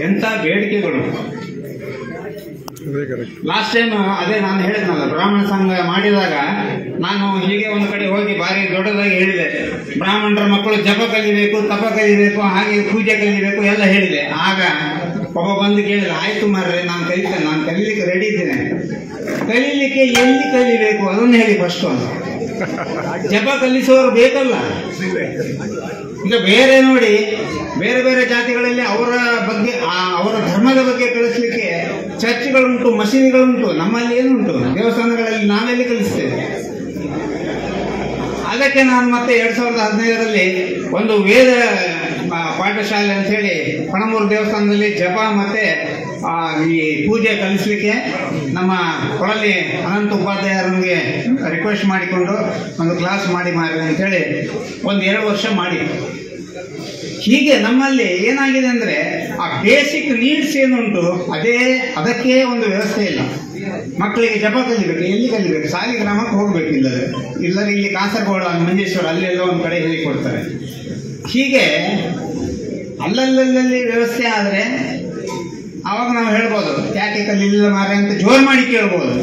ಎಂತ ಬೇಡಿಕೆಗಳು. ಲಾಸ್ಟ್ ಟೈಮ್ ಅದೇ ನಾನು ಹೇಳಿದ್ನಲ್ಲ, ಬ್ರಾಹ್ಮಣ ಸಂಘ ಮಾಡಿದಾಗ ನಾನು ಹೀಗೆ ಒಂದು ಕಡೆ ಹೋಗಿ ಭಾರಿ ದೊಡ್ಡದಾಗಿ ಹೇಳಿದೆ, ಬ್ರಾಹ್ಮಣರ ಮಕ್ಕಳು ಜಪ ಕಲಿಬೇಕು, ತಪ ಕಲಿಬೇಕು, ಹಾಗೆ ಪೂಜೆ ಕಲಿಬೇಕು ಎಲ್ಲ ಹೇಳಿದೆ. ಆಗ ಒಬ್ಬ ಬಂದು ಕೇಳಿದ, ಆಯ್ತು ಮಾರ್ರೆ, ನಾನು ಕಲಿತೇನೆ, ನಾನು ಕಲೀಲಿಕ್ಕೆ ರೆಡಿ ಇದ್ದೇನೆ, ಕಲೀಲಿಕ್ಕೆ ಎಲ್ಲಿ ಕಲಿಬೇಕು ಅದನ್ನು ಹೇಳಿ ಫಸ್ಟ್ ಅಂತ. ಜಪ ಕಲಿಸುವವರು ಬೇಕಲ್ಲ. ಈಗ ಬೇರೆ ನೋಡಿ, ಬೇರೆ ಬೇರೆ ಜಾತಿಗಳಲ್ಲಿ ಅವರ ಬಗ್ಗೆ, ಅವರ ಧರ್ಮದ ಬಗ್ಗೆ ಕಲಿಸ್ಲಿಕ್ಕೆ ಚರ್ಚ್ಗಳುಂಟು, ಮಸೀದಿಗಳುಂಟು. ನಮ್ಮಲ್ಲಿ ಏನುಂಟು, ದೇವಸ್ಥಾನಗಳಲ್ಲಿ ನಾವೆಲ್ಲಿ ಕಲಿಸ್ತೇವೆ. ಅದಕ್ಕೆ ನಾನು ಮತ್ತೆ 2015ರಲ್ಲಿ ಒಂದು ವೇದ ಪಾಠಶಾಲೆ ಅಂತ ಹೇಳಿ ಪಣಮೂರು ದೇವಸ್ಥಾನದಲ್ಲಿ ಜಪ ಮತ್ತೆ ಈ ಪೂಜೆ ಕಲಿಸ್ಲಿಕ್ಕೆ ನಮ್ಮ ಕೊಳಲಿ ಅನಂತ ಉಪಾಧ್ಯಾಯರಿಗೆ ರಿಕ್ವೆಸ್ಟ್ ಮಾಡಿಕೊಂಡು ಒಂದು ಕ್ಲಾಸ್ ಮಾಡಿ ಅಂತೇಳಿ ಒಂದು 2 ವರ್ಷ ಮಾಡಿ. ಹೀಗೆ ನಮ್ಮಲ್ಲಿ ಏನಾಗಿದೆ ಅಂದ್ರೆ, ಆ ಬೇಸಿಕ್ ನೀಡ್ಸ್ ಏನುಂಟು ಅದಕ್ಕೆ ಒಂದು ವ್ಯವಸ್ಥೆ ಇಲ್ಲ. ಮಕ್ಕಳಿಗೆ ಜಪ ಕಲಿಬೇಕು, ಎಲ್ಲಿ ಕಲಿಬೇಕು, ಸಾಲಿಗ್ರಾಮಕ್ಕೆ ಹೋಗ್ಬೇಕು, ಇಲ್ಲದ್ರೆ ಇಲ್ಲಿ ಕಾಸರಗೋಡು, ಮಂಜೇಶ್ವರ ಅಲ್ಲೆಲ್ಲ ಒಂದು ಕಡೆ ಹೇಳಿಕೊಡ್ತಾರೆ. ಹೀಗೆ ಅಲ್ಲಲ್ಲಿ ವ್ಯವಸ್ಥೆ ಆದ್ರೆ ಅವಾಗ ನಾವು ಹೇಳ್ಬೋದು, ಯಾಕೆ ಕಲಿಲ್ಲ ಮಾರೆ ಅಂತ ಜೋರು ಮಾಡಿ ಕೇಳ್ಬೋದು.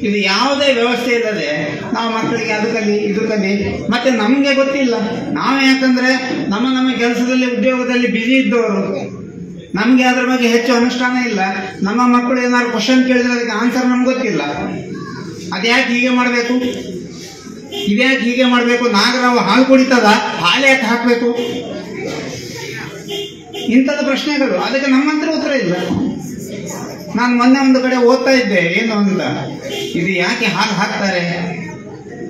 ಇದು ಯಾವುದೇ ವ್ಯವಸ್ಥೆ ಇಲ್ಲದೆ ನಾವು ಮಕ್ಕಳಿಗೆ ಅದು ಕಲಿ ಇದು ಕಲಿ, ಮತ್ತೆ ನಮ್ಗೆ ಗೊತ್ತಿಲ್ಲ. ನಾವು ಯಾಕಂದ್ರೆ ನಮ್ಮ ಕೆಲಸದಲ್ಲಿ ಉದ್ಯೋಗದಲ್ಲಿ ಬ್ಯುಸಿ ಇದ್ದವರು, ನಮ್ಗೆ ಅದ್ರ ಬಗ್ಗೆ ಹೆಚ್ಚು ಅನುಷ್ಠಾನ ಇಲ್ಲ. ನಮ್ಮ ಮಕ್ಕಳು ಏನಾದ್ರು ಕ್ವಶನ್ ಕೇಳಿದ್ರೆ ಅದಕ್ಕೆ ಆನ್ಸರ್ ನಮ್ಗೆ ಗೊತ್ತಿಲ್ಲ. ಅದ್ಯಾಕೆ ಹೀಗೆ ಮಾಡಬೇಕು, ಇದ್ಯಾಕೆ ಹೀಗೆ ಮಾಡಬೇಕು, ನಾಗರಾವು ಹಾಲು ಕುಡಿತದ, ಹಾಲು ಯಾಕೆ ಹಾಕಬೇಕು, ಇಂಥದ್ದು ಪ್ರಶ್ನೆಗಳು. ಅದಕ್ಕೆ ನಮ್ಮ ಹತ್ರ ಉತ್ತರ ಇಲ್ಲ. ನಾನು ಮೊನ್ನೆ ಒಂದು ಕಡೆ ಓದ್ತಾ ಇದ್ದೆ, ಏನು ಅಂತ, ಇದು ಯಾಕೆ ಹಾಲು ಹಾಕ್ತಾರೆ,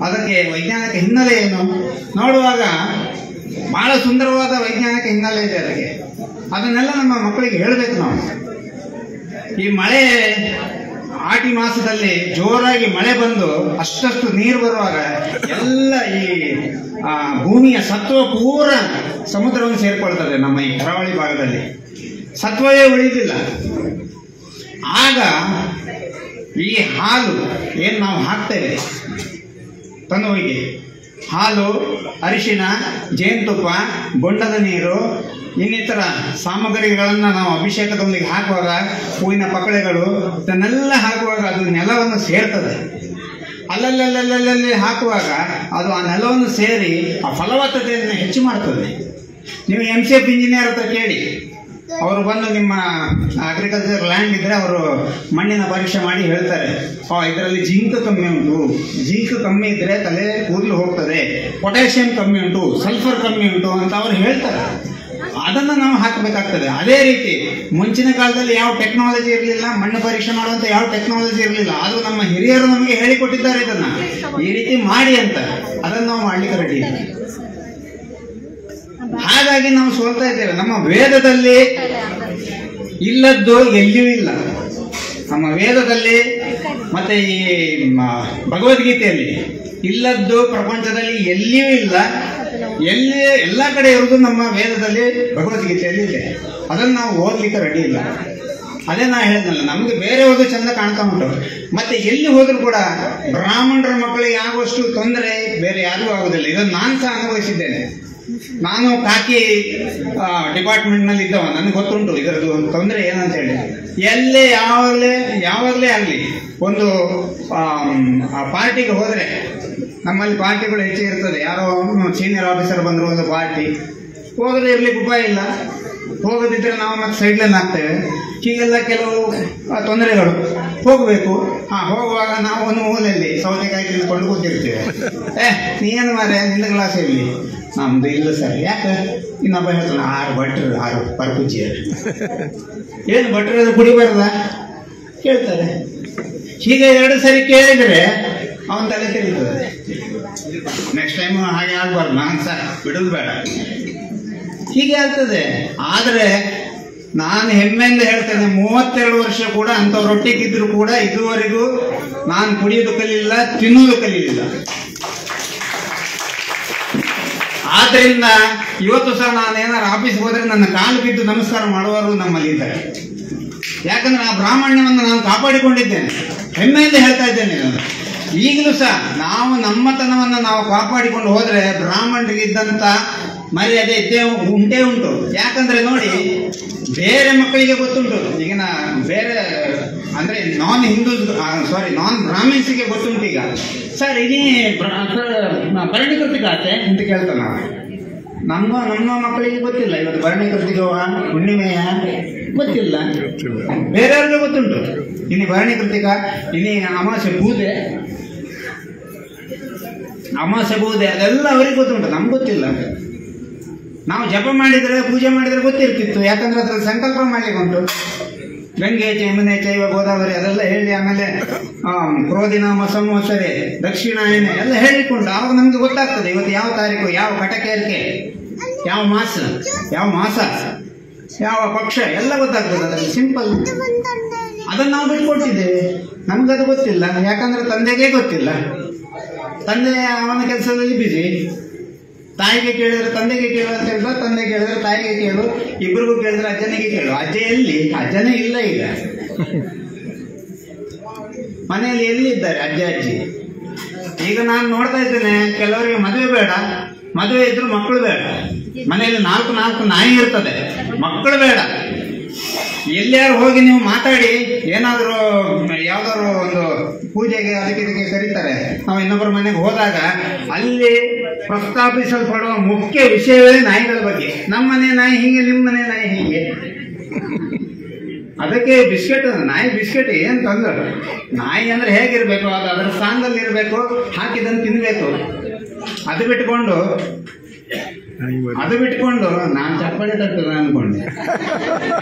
ಅದಕ್ಕೆ ವೈಜ್ಞಾನಿಕ ಹಿನ್ನೆಲೆ ಏನು ನೋಡುವಾಗ ಬಹಳ ಸುಂದರವಾದ ವೈಜ್ಞಾನಿಕ ಹಿನ್ನೆಲೆ ಇದೆ ಅದಕ್ಕೆ. ಅದನ್ನೆಲ್ಲ ನಮ್ಮ ಮಕ್ಕಳಿಗೆ ಹೇಳಬೇಕು ನಾವು. ಈ ಮಳೆ ಆಟಿ ಮಾಸದಲ್ಲಿ ಜೋರಾಗಿ ಮಳೆ ಬಂದು ಅಷ್ಟಷ್ಟು ನೀರು ಬರುವಾಗ ಎಲ್ಲ ಈ ಭೂಮಿಯ ಸತ್ವ ಪೂರ ಸಮುದ್ರವನ್ನು ಸೇರ್ಕೊಳ್ತದೆ. ನಮ್ಮ ಈ ಕರಾವಳಿ ಭಾಗದಲ್ಲಿ ಸತ್ವವೇ ಉಳಿದಿಲ್ಲ. ಆಗ ಈ ಹಾಲು ಏನು ನಾವು ಹಾಕ್ತೇವೆ ತಂದೋಗಿ, ಹಾಲು, ಅರಿಶಿನ, ಜೇನುತುಪ್ಪ, ಬೊಂಡದ ನೀರು, ಇನ್ನಿತರ ಸಾಮಗ್ರಿಗಳನ್ನು ನಾವು ಅಭಿಷೇಕದೊಂದಿಗೆ ಹಾಕುವಾಗ, ಹೂವಿನ ಪಕಳೆಗಳು ಇದನ್ನೆಲ್ಲ ಹಾಕುವಾಗ ಅದು ನೆಲವನ್ನು ಸೇರ್ತದೆ. ಅಲ್ಲಲ್ಲಿ ಹಾಕುವಾಗ ಅದು ಆ ನೆಲವನ್ನು ಸೇರಿ ಆ ಫಲವತ್ತತೆಯನ್ನು ಹೆಚ್ಚು ಮಾಡ್ತದೆ. ನೀವು MCF ಇಂಜಿನಿಯರ್ ಹತ್ರ ಕೇಳಿ, ಅವರು ಬಂದು ನಿಮ್ಮ ಅಗ್ರಿಕಲ್ಚರ್ ಲ್ಯಾಂಡ್ ಇದ್ರೆ ಅವರು ಮಣ್ಣಿನ ಪರೀಕ್ಷೆ ಮಾಡಿ ಹೇಳ್ತಾರೆ, ಇದರಲ್ಲಿ ಜಿಂಕ್ ಕಮ್ಮಿ ಉಂಟು, ಜಿಂಕ್ ಕಮ್ಮಿ ಇದ್ರೆ ತಲೆ ಕೂದಲು ಹೋಗ್ತದೆ, ಪೊಟ್ಯಾಷಿಯಂ ಕಮ್ಮಿ ಉಂಟು, ಸಲ್ಫರ್ ಕಮ್ಮಿ ಉಂಟು ಅಂತ ಅವರು ಹೇಳ್ತಾರೆ. ಅದನ್ನು ನಾವು ಹಾಕಬೇಕಾಗ್ತದೆ. ಅದೇ ರೀತಿ ಮುಂಚಿನ ಕಾಲದಲ್ಲಿ ಯಾವ ಟೆಕ್ನಾಲಜಿ ಇರಲಿಲ್ಲ, ಮಣ್ಣು ಪರೀಕ್ಷೆ ಮಾಡುವಂತ ಯಾವ ಟೆಕ್ನಾಲಜಿ ಇರಲಿಲ್ಲ. ಆದ್ರೂ ನಮ್ಮ ಹಿರಿಯರು ನಮಗೆ ಹೇಳಿಕೊಟ್ಟಿದ್ದಾರೆ, ಇದನ್ನ ಈ ರೀತಿ ಮಾಡಿ ಅಂತ. ಅದನ್ನು ನಾವು ಮಾಡ್ಲಿಕ್ಕೆ ರೆಡಿ ಇಲ್ಲ. ಹಾಗಾಗಿ ನಾವು ಸೋಲ್ತಾ ಇದ್ದೇವೆ. ನಮ್ಮ ವೇದದಲ್ಲಿ ಇಲ್ಲದ್ದು ಎಲ್ಲಿಯೂ ಇಲ್ಲ. ನಮ್ಮ ವೇದದಲ್ಲಿ ಮತ್ತೆ ಈ ಭಗವದ್ಗೀತೆಯಲ್ಲಿ ಇಲ್ಲದ್ದು ಪ್ರಪಂಚದಲ್ಲಿ ಎಲ್ಲಿಯೂ ಇಲ್ಲ. ಎಲ್ಲ ಕಡೆ ಇರುವುದು ನಮ್ಮ ವೇದದಲ್ಲಿ, ಭಗವದ್ಗೀತೆಯಲ್ಲಿ ಇದೆ. ಅದನ್ನು ನಾವು ಓದ್ಲಿಕ್ಕೆ ರೆಡಿ ಇಲ್ಲ. ಅದೇ ನಾ ಹೇಳಿದ್ನಲ್ಲ, ನಮ್ಗೆ ಬೇರೆ ಹೋದ್ರು ಚಂದ ಕಾಣ್ತಾ ಉಂಟು. ಮತ್ತೆ ಎಲ್ಲಿ ಹೋದ್ರು ಕೂಡ ಬ್ರಾಹ್ಮಣರ ಮಕ್ಕಳಿಗೆ ಆಗುವಷ್ಟು ತೊಂದರೆ ಬೇರೆ ಯಾರಿಗೂ ಆಗುದಿಲ್ಲ. ಇದನ್ನು ನಾನು ಸಹ ಅನುಭವಿಸಿದ್ದೇನೆ. ನಾನು ಕಾಕಿ ಡಿಪಾರ್ಟ್ಮೆಂಟ್ ನಲ್ಲಿ ಇದ್ದವ, ನನಗೆ ಗೊತ್ತುಂಟು ಇದರದ್ದು ಒಂದು ತೊಂದರೆ ಏನಂತ ಹೇಳಿ. ಎಲ್ಲೇ ಯಾವಾಗಲೇ ಆಗಲಿ ಒಂದು ಪಾರ್ಟಿಗೆ ಹೋದ್ರೆ, ನಮ್ಮಲ್ಲಿ ಪಾರ್ಟಿಗಳು ಹೆಚ್ಚಿಗೆ ಇರ್ತದೆ. ಯಾರೋ ಸೀನಿಯರ್ ಆಫೀಸರ್ ಬಂದ್ರು ಒಂದು ಪಾರ್ಟಿ, ಹೋಗದೆ ಇರ್ಲಿಕ್ಕೆ ಉಪಾಯ ಇಲ್ಲ. ಹೋಗದಿದ್ರೆ ನಾವು ಮತ್ತೆ ಸೈಡ್ಲೈನ್ ಆಗ್ತೇವೆ. ಹೀಗೆಲ್ಲ ಕೆಲವು ತೊಂದರೆಗಳು. ಹೋಗಬೇಕು, ಹೋಗುವಾಗ ನಾವು ಒಂದು ಮೂಲೆಯಲ್ಲಿ ಸೌತೆಕಾಯಿ ತಿಳ್ಕೊಂಡು ಕೂತಿರ್ತೇವೆ. ನೀನು ಮಾರೆ ನಿನ್ನ ಗ್ಲಾಸ್ ಇರಲಿ, ನಮ್ದು ಇಲ್ಲ ಸರ್. ಯಾಕೆ? ಇನ್ನೊಬ್ಬ ಹೇಳ್ತಾನೆ 6 ಭಟ್ರು 6 ಪರಪುಜ್ಜಿ. ಏನು ಭಟ್ರು ಕುಡಿಬಾರ್ದ ಕೇಳ್ತಾರೆ. ಹೀಗೆ 2 ಸರಿ ಕೇಳಿದರೆ ಅವನ ತಲೆ ತಿರುಗ್ತದೆ. ನೆಕ್ಸ್ಟ್ ಟೈಮ್ ಹಾಗೆ ಆಗ್ಬಾರ್ದು, ನಾನು ಸರ್ ಬಿಡೋದು ಬೇಡ, ಹೀಗೆ ಆಗ್ತದೆ. ಆದರೆ ನಾನು ಹೆಮ್ಮೆಯಿಂದ ಹೇಳ್ತೇನೆ, 32 ವರ್ಷ ಕೂಡ ಅಂಥವ್ರೊಟ್ಟಿಗಿದ್ರು ಕೂಡ ಇದುವರೆಗೂ ನಾನು ಕುಡಿಯೋದು ಕಲಿಲಿಲ್ಲ, ತಿನ್ನೋದು ಕಲಿಲಿಲ್ಲ. ಆದ್ರಿಂದ ಇವತ್ತು ಸಹ ನಾನು ಏನಾರು ಆಫೀಸ್ಗೆ ಹೋದ್ರೆ ನನ್ನ ಕಾಲು ಬಿದ್ದು ನಮಸ್ಕಾರ ಮಾಡುವವರು ನಮ್ಮಲ್ಲಿ ಇದ್ದಾರೆ. ಯಾಕಂದ್ರೆ ಆ ಬ್ರಾಹ್ಮಣ್ಯವನ್ನು ನಾನು ಕಾಪಾಡಿಕೊಂಡಿದ್ದೇನೆ, ಹೆಮ್ಮೆಯಿಂದ ಹೇಳ್ತಾ ಇದ್ದೇನೆ. ನಾನು ಈಗಲೂ ಸಹ ನಾವು ನಮ್ಮತನವನ್ನು ನಾವು ಕಾಪಾಡಿಕೊಂಡು ಹೋದ್ರೆ ಬ್ರಾಹ್ಮಣರಿಗಿದ್ದಂಥ ಮರ್ಯಾದೆ ಉಂಟೇ ಉಂಟು. ಯಾಕಂದ್ರೆ ನೋಡಿ, ಬೇರೆ ಮಕ್ಕಳಿಗೆ ಗೊತ್ತುಂಟು, ಈಗಿನ ಬೇರೆ ಅಂದ್ರೆ ನಾನ್ ಬ್ರಾಹ್ಮಿನ್ಸ್ಗೆ ಗೊತ್ತುಂಟು. ಈಗ ಸರ್ ಇಡೀ ಭರಣಿಕೃತಿಕ ಆತೆ ಅಂತ ಕೇಳ್ತಾನೆ. ನಮ್ಮ ಮಕ್ಕಳಿಗೆ ಗೊತ್ತಿಲ್ಲ ಇವತ್ತು ಭರಣಿಕೃತಿಕವ ಹುಣ್ಣಿಮೆಯ ಗೊತ್ತಿಲ್ಲ, ಬೇರೆಯವ್ರಿಗೆ ಗೊತ್ತುಂಟು. ಇನ್ನು ಭರಣಿಕೃತಿಕ, ಇನ್ನು ಅಮಾವಾಸ್ಯೆ ಬೂದೆ ಅದೆಲ್ಲ ಅವ್ರಿಗೆ ಗೊತ್ತುಂಟು, ನಮ್ಗೆ ಗೊತ್ತಿಲ್ಲ. ನಾವು ಜಪ ಮಾಡಿದ್ರೆ ಪೂಜೆ ಮಾಡಿದ್ರೆ ಗೊತ್ತಿರ್ತಿತ್ತು, ಯಾಕಂದ್ರೆ ಅದ್ರಲ್ಲಿ ಸಂಕಲ್ಪ ಮಾಡ್ಲಿಕ್ಕೆ ಉಂಟು. ಗಂಗೆ ಯಮುನೆ ಚೈವ ಗೋದಾವರಿ ಅದೆಲ್ಲ ಹೇಳಿ, ಆಮೇಲೆ ಕ್ರೋಧಿನಾಮ ಸಂವತ್ಸರೆ ದಕ್ಷಿಣಾಯನೆ ಎಲ್ಲ ಹೇಳಿಕೊಂಡು ಆವಾಗ ನಮ್ಗೆ ಗೊತ್ತಾಗ್ತದೆ ಇವತ್ತು ಯಾವ ತಾರೀಕು, ಯಾವ ಕಟಕೇರಿಕೆ, ಯಾವ ಮಾಸ, ಯಾವ ಪಕ್ಷ ಎಲ್ಲ ಗೊತ್ತಾಗ್ತದೆ. ಅದರಲ್ಲಿ ಸಿಂಪಲ್. ಅದನ್ನು ನಾವು ಬಿಟ್ಕೊಟ್ಟಿದ್ದೇವೆ, ನಮ್ಗದು ಗೊತ್ತಿಲ್ಲ. ಯಾಕಂದ್ರೆ ತಂದೆಗೆ ಗೊತ್ತಿಲ್ಲ, ತಂದೆ ಅವನ ಕೆಲಸದಲ್ಲಿ ಬಿಸಿ. ತಾಯಿಗೆ ಕೇಳಿದ್ರೆ ತಂದೆಗೆ ಕೇಳು ಅಂತ ಹೇಳಿದ್ರೆ, ತಂದೆ ಕೇಳಿದ್ರೆ ತಾಯಿಗೆ ಕೇಳು, ಇಬ್ಬರಿಗೂ ಕೇಳಿದ್ರೆ ಅಜ್ಜನಿಗೆ ಕೇಳು. ಅಜ್ಜ ಎಲ್ಲಿ? ಅಜ್ಜನೇ ಇಲ್ಲ ಈಗ ಮನೆಯಲ್ಲಿ. ಎಲ್ಲಿದ್ದಾರೆ ಅಜ್ಜ ಅಜ್ಜಿ? ಈಗ ನಾನು ನೋಡ್ತಾ ಇದ್ದೇನೆ, ಕೆಲವರಿಗೆ ಮದುವೆ ಬೇಡ, ಮದುವೆ ಇದ್ರು ಮಕ್ಕಳು ಬೇಡ. ಮನೆಯಲ್ಲಿ 4 ನಾಯಿ ಇರ್ತದೆ, ಮಕ್ಕಳು ಬೇಡ. ಎಲ್ಲಾರು ಹೋಗಿ ನೀವು ಮಾತಾಡಿ, ಏನಾದರೂ ಯಾವ್ದಾದ್ರು ಒಂದು ಪೂಜೆಗೆ ಅದಕ್ಕೆ ಕರೀತಾರೆ, ನಾವು ಇನ್ನೊಬ್ಬರ ಮನೆಗೆ ಹೋದಾಗ ಅಲ್ಲಿ ಪ್ರಸ್ತಾಪಿಸಲ್ಪಡುವ ಮುಖ್ಯ ವಿಷಯವೇ ನಾಯಿಗಳ ಬಗ್ಗೆ. ನಮ್ಮ ಮನೆ ನಾಯಿ ಹೀಗೆ, ನಿಮ್ಮ ಮನೆ ನಾಯಿ ಹೀಗೆ. ಅದಕ್ಕೆ ಬಿಸ್ಕೆಟ್, ನಾಯಿ ಬಿಸ್ಕೆಟ್ ಏನ್ ತಂದ್ರು. ನಾಯಿ ಅಂದ್ರೆ ಹೇಗಿರ್ಬೇಕು, ಅದು ಅದರ ಸ್ಥಾನದಲ್ಲಿ ಇರಬೇಕು, ಹಾಕಿದನ್ನು ತಿನ್ಬೇಕು. ಅದು ಬಿಟ್ಕೊಂಡು ನಾನು ಚಪ್ಪಡಿ ತಟ್ಟದ ಅನ್ಕೊಂಡೆ.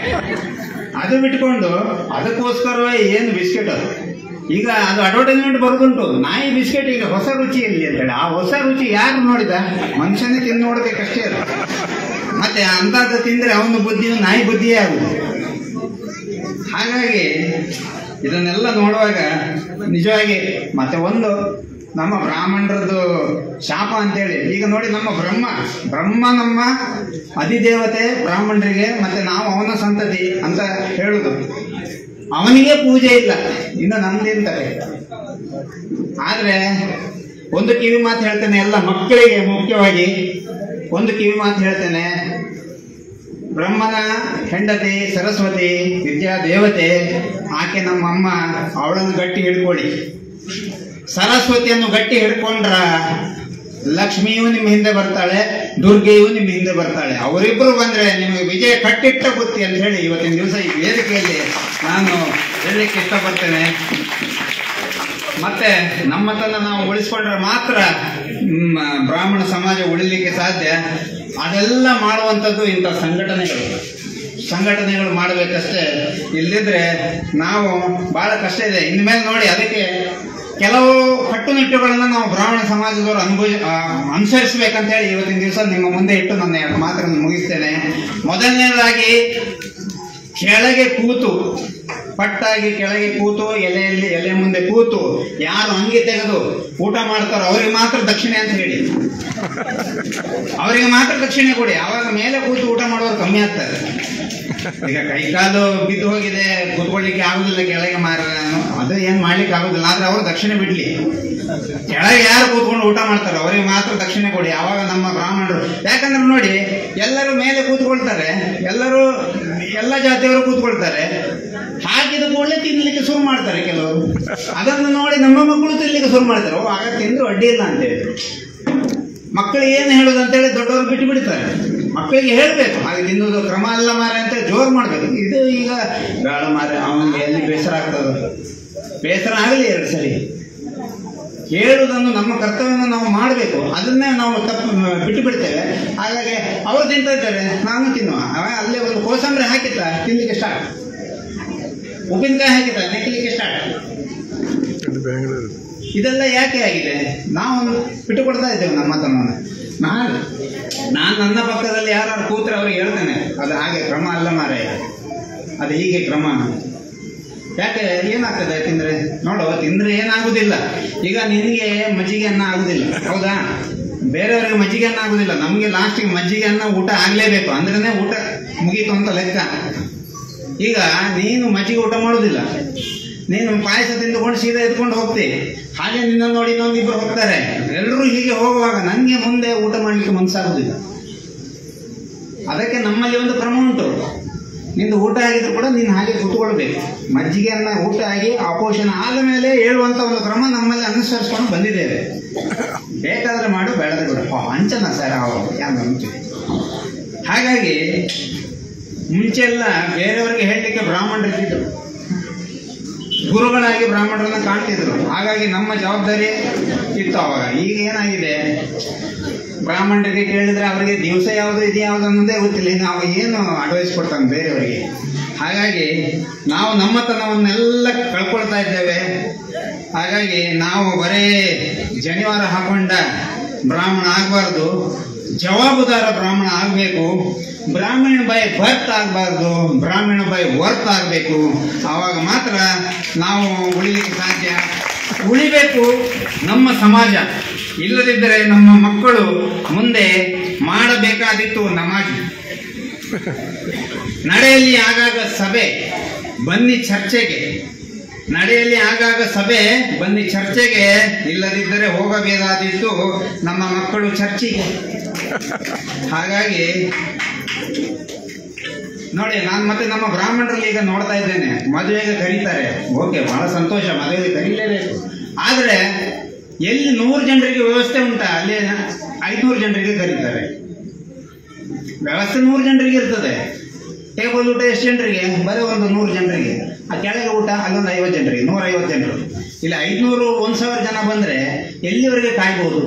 ಅದು ಬಿಟ್ಕೊಂಡು ಅದಕ್ಕೋಸ್ಕರವೇ ಏನು ಬಿಸ್ಕೆಟ್ ಅದು. ಈಗ ಅದು ಅಡ್ವರ್ಟೈಸ್ಮೆಂಟ್ ಬರೋದುಂಟು, ನಾಯಿ ಬಿಸ್ಕೆಟ್ ಈಗ ಹೊಸ ರುಚಿಯಲ್ಲಿ ಅಂತೇಳಿ. ಆ ಹೊಸ ರುಚಿ ಯಾರು ನೋಡಿದ? ಮನುಷ್ಯನೇ ತಿಂದು ನೋಡ್ಬೇಕಷ್ಟೇ ಅದು. ಮತ್ತೆ ಅಂದಾಜು ತಿಂದ್ರೆ ಅವನ ಬುದ್ಧಿಯು ನಾಯಿ ಬುದ್ಧಿಯೇ ಆಗುದು. ಹಾಗಾಗಿ ಇದನ್ನೆಲ್ಲ ನೋಡುವಾಗ ನಿಜವಾಗಿ ಮತ್ತೆ ಒಂದು ನಮ್ಮ ಬ್ರಾಹ್ಮಣರದ್ದು ಶಾಪ ಅಂತೇಳಿ. ಈಗ ನೋಡಿ, ನಮ್ಮ ಬ್ರಹ್ಮ ನಮ್ಮ ಅಧಿದೇವತೆ ಬ್ರಾಹ್ಮಣರಿಗೆ, ಮತ್ತೆ ನಾವು ಅವನ ಸಂತತಿ ಅಂತ ಹೇಳುದು. ಅವನಿಗೆ ಪೂಜೆ ಇಲ್ಲ, ಇನ್ನು ನಮ್ದಿಂತಾರೆ. ಆದ್ರೆ ಒಂದು ಕಿವಿ ಮಾತು ಹೇಳ್ತೇನೆ, ಎಲ್ಲ ಮಕ್ಕಳಿಗೆ ಮುಖ್ಯವಾಗಿ ಒಂದು ಕಿವಿ ಮಾತು ಹೇಳ್ತೇನೆ. ಬ್ರಹ್ಮನ ಹೆಂಡತಿ ಸರಸ್ವತಿ ವಿದ್ಯಾ ದೇವತೆ, ಆಕೆ ನಮ್ಮ ಅಮ್ಮ. ಅವಳನ್ನು ಗಟ್ಟಿ ಹಿಡ್ಕೊಳ್ಳಿ. ಸರಸ್ವತಿಯನ್ನು ಗಟ್ಟಿ ಹಿಡ್ಕೊಂಡ್ರ ಲಕ್ಷ್ಮಿಯೂ ನಿಮ್ಮ ಹಿಂದೆ ಬರ್ತಾಳೆ, ದುರ್ಗೆಯೂ ನಿಮ್ಮ ಹಿಂದೆ ಬರ್ತಾಳೆ. ಅವರಿಬ್ಬರು ಬಂದ್ರೆ ನಿಮಗೆ ವಿಜಯ ಕಟ್ಟಿಟ್ಟ ಬುತ್ತಿ ಅಂತ ಹೇಳಿ ಇವತ್ತಿನ ದಿವಸ ಈ ವೇದಿಕೆಯಲ್ಲಿ ನಾನು ಹೇಳಲಿಕ್ಕೆ ಇಷ್ಟಪಡ್ತೇನೆ. ಮತ್ತೆ ನಮ್ಮತನ ನಾವು ಉಳಿಸ್ಕೊಂಡ್ರೆ ಮಾತ್ರ ಬ್ರಾಹ್ಮಣ ಸಮಾಜ ಉಳಿಲಿಕ್ಕೆ ಸಾಧ್ಯ. ಅದೆಲ್ಲ ಮಾಡುವಂಥದ್ದು ಇಂಥ ಸಂಘಟನೆಗಳು ಮಾಡಬೇಕಷ್ಟೇ. ಇಲ್ಲದಿದ್ರೆ ನಾವು ಬಹಳ ಕಷ್ಟ ಇದೆ ಇನ್ಮೇಲೆ. ನೋಡಿ, ಅದಕ್ಕೆ ಕೆಲವು ಕಟ್ಟುನಿಟ್ಟುಗಳನ್ನು ನಾವು ಬ್ರಾಹ್ಮಣ ಸಮಾಜದವರು ಅನುಸರಿಸಬೇಕಂತ ಹೇಳಿ ಇವತ್ತಿನ ದಿವಸ ನಿಮ್ಮ ಮುಂದೆ ಇಟ್ಟು ನನ್ನ 2 ಮಾತುಗಳನ್ನು ಮುಗಿಸ್ತೇನೆ. ಮೊದಲನೇದಾಗಿ, ಪಟ್ಟಾಗಿ ಕೆಳಗೆ ಕೂತು ಎಲೆ ಮುಂದೆ ಕೂತು ಯಾರು ಅಂಗಿ ತೆಗೆದು ಊಟ ಮಾಡ್ತಾರೋ ಅವರಿಗೆ ಮಾತ್ರ ದಕ್ಷಿಣೆ ಅಂತ ಹೇಳಿ, ಅವರಿಗೆ ಮಾತ್ರ ದಕ್ಷಿಣೆ ಕೊಡಿ. ಆವಾಗ ಮೇಲೆ ಕೂತು ಊಟ ಮಾಡೋರು ಕಮ್ಮಿ ಆಗ್ತಾರೆ. ಈಗ ಕೈಕಾಲು ಬಿದ್ದು ಹೋಗಿದೆ, ಕೂತ್ಕೊಳ್ಳಿಕ್ಕೆ ಆಗುದಿಲ್ಲ, ಕೆಳಗೆ ಅದು ಏನ್ ಮಾಡ್ಲಿಕ್ಕೆ ಆಗುದಿಲ್ಲ. ಆದ್ರೆ ಅವರು ದಕ್ಷಿಣೆ ಬಿಡ್ಲಿ. ಕೆಳಗೆ ಯಾರು ಕೂತ್ಕೊಂಡು ಊಟ ಮಾಡ್ತಾರೆ ಅವರಿಗೆ ಮಾತ್ರ ದಕ್ಷಿಣೆ ಕೊಡಿ. ಆವಾಗ ನಮ್ಮ ಬ್ರಾಹ್ಮಣರು, ಯಾಕಂದ್ರೆ ನೋಡಿ, ಎಲ್ಲರೂ ಮೇಲೆ ಕೂತ್ಕೊಳ್ತಾರೆ, ಎಲ್ಲ ಜಾತಿಯವರು ಕೂತ್ಕೊಳ್ತಾರೆ. ಹಾಕಿದ ಕೂಡಲೇ ತಿನ್ಲಿಕ್ಕೆ ಶುರು ಮಾಡ್ತಾರೆ ಕೆಲವರು. ಅದನ್ನು ನೋಡಿ ನಮ್ಮ ಮಕ್ಕಳು ತಿನ್ಲಿಕ್ಕೆ ಶುರು ಮಾಡ್ತಾರೆ. ಆಗ ತಿಂದ್ರು ಅಡ್ಡಿ ಇಲ್ಲ ಅಂತೇಳಿ ಮಕ್ಕಳು ಏನು ಹೇಳುದು ಅಂತೇಳಿ ದೊಡ್ಡವರು ಬಿಟ್ಟು ಬಿಡ್ತಾರೆ. ಮಕ್ಕಳಿಗೆ ಹೇಳ್ಬೇಕು ಹಾಗೆ ತಿನ್ನೋದು ಕ್ರಮ ಅಲ್ಲ ಮಾರೆ ಅಂತ ಜೋರು ಮಾಡ್ಬೇಕು. ಇದು ಈಗ ಬೇಡ ಮಾರೆ ಅವನಿಗೆ ಎಲ್ಲಿ ಬೇಸರ ಆಗ್ತದೆ, ಬೇಸರ ಆಗಲಿ 2 ಸರಿ ಹೇಳುವುದನ್ನು ನಮ್ಮ ಕರ್ತವ್ಯವನ್ನು ನಾವು ಮಾಡಬೇಕು. ಅದನ್ನೇ ನಾವು ತಪ್ಪು ಬಿಟ್ಟು ಬಿಡ್ತೇವೆ. ಹಾಗಾಗಿ ಅವರು ತಿಂತಾ ಇದ್ದಾರೆ, ನಾನು ತಿನ್ನುವ. ಅಲ್ಲೇ ಒಂದು ಕೋಸಂಬರಿ ಹಾಕಿತ್ತ ತಿನ್ಲಿಕ್ಕೆ ಸ್ಟಾರ್ಟ್, ಉಪ್ಪಿನಕಾಯಿ ಹಾಕಿತ್ತ ನೆಕ್ಕಲಿಕ್ಕೆ ಸ್ಟಾರ್ಟ್. ಇದೆಲ್ಲ ಯಾಕೆ ಆಗಿದೆ? ನಾವು ಬಿಟ್ಟು ಕೊಡ್ತಾ ಇದ್ದೇವೆ ನಮ್ಮ ತಮ್ಮನ್ನು. ನಾನು ನನ್ನ ಪಕ್ಕದಲ್ಲಿ ಯಾರು ಕೂತ್ರೆ ಅವ್ರಿಗೆ ಹೇಳ್ತೇನೆ, ಅದು ಹಾಗೆ ಕ್ರಮ ಅಲ್ಲ ಮಾರೆ, ಅದು ಹೀಗೆ ಕ್ರಮ. ಯಾಕೆ ಏನಾಗ್ತದೆ ತಿಂದ್ರೆ? ನೋಡು, ತಿಂದ್ರೆ ಏನಾಗುದಿಲ್ಲ. ಈಗ ನಿನಗೆ ಮಜ್ಜಿಗೆ ಅನ್ನ ಆಗುದಿಲ್ಲ, ಹೌದಾ? ಬೇರೆಯವರಿಗೆ ಮಜ್ಜಿಗೆ ಅನ್ನ ಆಗುದಿಲ್ಲ, ನಮಗೆ ಲಾಸ್ಟಿಗೆ ಮಜ್ಜಿಗೆ ಅನ್ನ ಊಟ ಆಗ್ಲೇಬೇಕು, ಅಂದ್ರೇನೆ ಊಟ ಮುಗೀತು ಅಂತ ಲೆಕ್ಕ. ಈಗ ನೀನು ಮಜ್ಜಿಗೆ ಊಟ ಮಾಡೋದಿಲ್ಲ, ನೀನು ಪಾಯಸ ತಿಂದುಕೊಂಡು ಸೀದಾ ಎದ್ಕೊಂಡು ಹೋಗ್ತೀವಿ. ಹಾಗೆ ನಿನ್ನ ನೋಡಿ ಇನ್ನೊಂದಿಬ್ಬರು ಹೋಗ್ತಾರೆ. ಎಲ್ಲರೂ ಹೀಗೆ ಹೋಗುವಾಗ ನನಗೆ ಮುಂದೆ ಊಟ ಮಾಡಲಿಕ್ಕೆ ಮನಸ್ಸಾಗುದಿಲ್ಲ. ಅದಕ್ಕೆ ನಮ್ಮಲ್ಲಿ ಒಂದು ಕ್ರಮ ಉಂಟು. ನಿಂದು ಊಟ ಆಗಿದ್ರು ಕೂಡ ನೀನು ಹಾಗೆ ಕೂತ್ಕೊಳ್ಬೇಕು. ಮಜ್ಜಿಗೆಯನ್ನ ಊಟ ಆಗಿ ಅಪೋಷಣ ಆದ ಮೇಲೆ ಹೇಳುವಂತ ಒಂದು ಕ್ರಮ ನಮ್ಮಲ್ಲಿ ಅನುಸರಿಸ್ಕೊಂಡು ಬಂದಿದ್ದೇವೆ. ಬೇಕಾದ್ರೆ ಮಾಡು, ಬೇಡದ್ರೆ ಕೂಡ ಅಂಚನ ಸರ್ ಮುಂಚೆ. ಹಾಗಾಗಿ ಮುಂಚೆ ಎಲ್ಲ ಬೇರೆಯವರಿಗೆ ಹೇಳಲಿಕ್ಕೆ ಬ್ರಾಹ್ಮಣರಿದ್ದರು, ಗುರುಗಳಾಗಿ ಬ್ರಾಹ್ಮಣರನ್ನ ಕಾಣ್ತಿದ್ರು. ಹಾಗಾಗಿ ನಮ್ಮ ಜವಾಬ್ದಾರಿ ಇತ್ತು ಅವಾಗ. ಈಗ ಏನಾಗಿದೆ, ಬ್ರಾಹ್ಮಣರಿಗೆ ಕೇಳಿದ್ರೆ ಅವರಿಗೆ ದಿವಸ ಯಾವುದು ಇದು ಯಾವುದು ಅನ್ನೋದೇ ಗೊತ್ತಿಲ್ಲ. ನಾವು ಏನು ಅಡ್ವೈಸ್ ಕೊಡ್ತಾನೆ ಬೇರೆಯವರಿಗೆ. ಹಾಗಾಗಿ ನಾವು ನಮ್ಮತನವನ್ನೆಲ್ಲ ಕಳ್ಕೊಳ್ತಾ ಇದ್ದೇವೆ. ಹಾಗಾಗಿ ನಾವು ಬರೇ ಜನಿವಾರ ಹಾಕೊಂಡ ಬ್ರಾಹ್ಮಣ ಆಗಬಾರ್ದು, ಜವಾಬುದಾರ ಬ್ರಾಹ್ಮಣ ಆಗಬೇಕು. ಬ್ರಾಹ್ಮಣ ಬೈ ಬರ್ತ್ ಆಗಬಾರ್ದು, ಬ್ರಾಹ್ಮಣ ಬೈ ವರ್ತ್ ಆಗಬೇಕು. ಆವಾಗ ಮಾತ್ರ ನಾವು ಉಳಿಲಿಕ್ಕೆ ಸಾಧ್ಯ. ಉಳಿಬೇಕು ನಮ್ಮ ಸಮಾಜ. ಇಲ್ಲದಿದ್ದರೆ ನಮ್ಮ ಮಕ್ಕಳು ಮುಂದೆ ಮಾಡಬೇಕಾದಿತ್ತು ನಮಾಜ್. ನಡೆಯಲ್ಲಿ ಆಗಾಗ ಸಭೆ, ಬನ್ನಿ ಚರ್ಚೆಗೆ. ನಡೆಯಲ್ಲಿ ಆಗಾಗ ಸಭೆ, ಬನ್ನಿ ಚರ್ಚೆಗೆ. ಇಲ್ಲದಿದ್ದರೆ ಹೋಗಬೇಕಾದಿತ್ತು ನಮ್ಮ ಮಕ್ಕಳು ಚರ್ಚಿಗೆ. ಹಾಗಾಗಿ ನೋಡಿ, ನಾನು ಮತ್ತೆ ನಮ್ಮ ಬ್ರಾಹ್ಮಣರಲ್ಲಿ ಈಗ ನೋಡ್ತಾ ಇದ್ದೇನೆ, ಮದುವೆಗೆ ಕರೀತಾರೆ. ಓಕೆ, ಬಹಳ ಸಂತೋಷ, ಮದುವೆಗೆ ಕರೀಲೇಬೇಕು. ಆದರೆ ಎಲ್ಲಿ 100 ಜನರಿಗೆ ವ್ಯವಸ್ಥೆ ಉಂಟಾ ಅಲ್ಲಿ 500 ಜನರಿಗೆ ಕರೀತಾರೆ. ವ್ಯವಸ್ಥೆ 100 ಜನರಿಗೆ ಇರ್ತದೆ. ಟೇಬಲ್ ಊಟ ಎಷ್ಟು ಜನರಿಗೆ? ಬರೀ ಒಂದು 100 ಜನರಿಗೆ. ಆ ಕೆಳಗೆ ಊಟ ಅಲ್ಲೊಂದು 50 ಜನರಿಗೆ, 150 ಜನರು. ಇಲ್ಲಿ 500 1000 ಜನ ಬಂದ್ರೆ ಎಲ್ಲಿವರೆಗೆ ಕಾಯ್ಬಹುದು?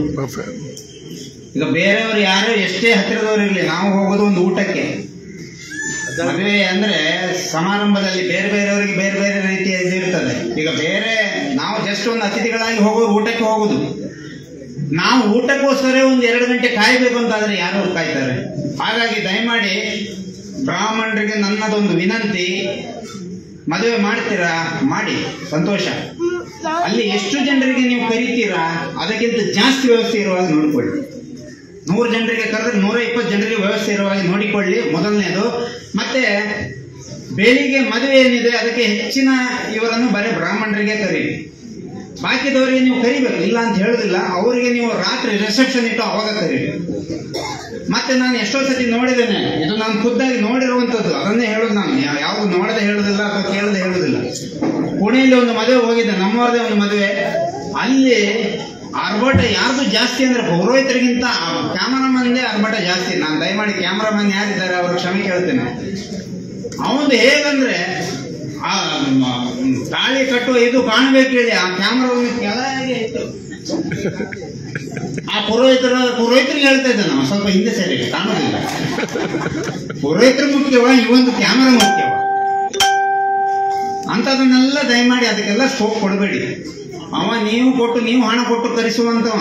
ಈಗ ಬೇರೆಯವರು ಯಾರು ಎಷ್ಟೇ ಹತ್ತಿರದವರು ಇರಲಿ, ನಾವು ಹೋಗೋದು ಒಂದು ಊಟಕ್ಕೆ. ಮದುವೆ ಅಂದ್ರೆ ಸಮಾರಂಭದಲ್ಲಿ ಬೇರೆ ಬೇರೆಯವರಿಗೆ ಬೇರೆ ಬೇರೆ ರೀತಿಯ ಇರ್ತದೆ. ಈಗ ಬೇರೆ ನಾವು ಜಸ್ಟ್ ಒಂದು ಅತಿಥಿಗಳಾಗಿ ಹೋಗೋದು, ಊಟಕ್ಕೆ ಹೋಗುದು. ನಾವು ಊಟಕ್ಕೋಸ್ಕರ ಒಂದು 2 ಗಂಟೆ ಕಾಯಬೇಕು ಅಂತಾದ್ರೆ ಯಾರು ಕಾಯ್ತಾರೆ? ಹಾಗಾಗಿ ದಯಮಾಡಿ ಬ್ರಾಹ್ಮಣರಿಗೆ ನನ್ನದೊಂದು ವಿನಂತಿ, ಮದುವೆ ಮಾಡ್ತೀರಾ ಮಾಡಿ, ಸಂತೋಷ. ಅಲ್ಲಿ ಎಷ್ಟು ಜನರಿಗೆ ನೀವು ಕರೀತೀರಾ ಅದಕ್ಕಿಂತ ಜಾಸ್ತಿ ವ್ಯವಸ್ಥೆ ಇರುವಾಗ ನೋಡಿಕೊಳ್ಳಿ. 100 ಜನರಿಗೆ ಕರೆದ್ರೆ 120 ಜನರಿಗೆ ವ್ಯವಸ್ಥೆ ಇರುವಾಗ ನೋಡಿಕೊಳ್ಳಿ, ಮೊದಲನೇದು. ಮತ್ತೆ ಬೆಳಿಗ್ಗೆ ಮದುವೆ ಏನಿದೆ ಅದಕ್ಕೆ ಹೆಚ್ಚಿನ ಇವರನ್ನು ಬರೀ ಬ್ರಾಹ್ಮಣರಿಗೆ ಕರೀರಿ. ಬಾಕಿದವರಿಗೆ ನೀವು ಕರಿಬೇಕು, ಇಲ್ಲ ಅಂತ ಹೇಳುದಿಲ್ಲ. ಅವರಿಗೆ ನೀವು ರಾತ್ರಿ ರಿಸೆಪ್ಷನ್ ಇಟ್ಟು ಅವಾಗ ಕರೀರಿ. ಮತ್ತೆ ನಾನು ಎಷ್ಟೋ ಸತಿ ನೋಡಿದ್ದೇನೆ, ಇದು ನಾನು ಖುದ್ದಾಗಿ ನೋಡಿರುವಂತದ್ದು, ಅದನ್ನೇ ಹೇಳುದು. ನಾನು ಯಾವುದು ನೋಡದೆ ಹೇಳುದಿಲ್ಲ ಅಥವಾ ಕೇಳದೆ ಹೇಳುದಿಲ್ಲ. ಪುಣೆಯಲ್ಲಿ ಒಂದು ಮದುವೆ ಹೋಗಿದ್ದೆ, ನಮ್ಮವರದೇ ಒಂದು ಮದುವೆ. ಅಲ್ಲಿ ಆರ್ಭಟ ಯಾರ್ದು ಜಾಸ್ತಿ ಅಂದ್ರೆ ಪೌರೋಹಿತರಿಗಿಂತ ಕ್ಯಾಮರಾಮನ್ದೇ ಆರ್ಭಟ ಜಾಸ್ತಿ. ನಾನು ದಯಮಾಡಿ ಕ್ಯಾಮರಾಮನ್ ಯಾರಿದ್ದಾರೆ ಅವ್ರ ಕ್ಷಮೆ ಕೇಳ್ತೇನೆ. ಅವನು ಹೇಗಂದ್ರೆ ಆ ತಾಳಿ ಕಟ್ಟುವ ಇದು ಕಾಣಬೇಕು ಹೇಳಿ ಆ ಕ್ಯಾಮರಾವನ್ನು ಕೆಳಗೆ ಇತ್ತು. ಆ ಪುರೋಹಿತರಿಗೆ ಹೇಳ್ತಾ ಇದ್ದೆ ನಾವು, ಸ್ವಲ್ಪ ಹಿಂದೆ ಸರಿ ಕಾಣೋದಿಲ್ಲ. ಪುರೋಹಿತರು ಮುಖ್ಯವ, ಇವೊಂದು ಕ್ಯಾಮರಾ ಮುಖ್ಯವ ಅಂತದನ್ನೆಲ್ಲ ದಯಮಾಡಿ ಅದಕ್ಕೆಲ್ಲ ಸ್ಕೋಪ್ ಕೊಡಬೇಡಿ. ಅವ ನೀವು ಹಣ ಕೊಟ್ಟು ಕರೆಸುವಂತವ,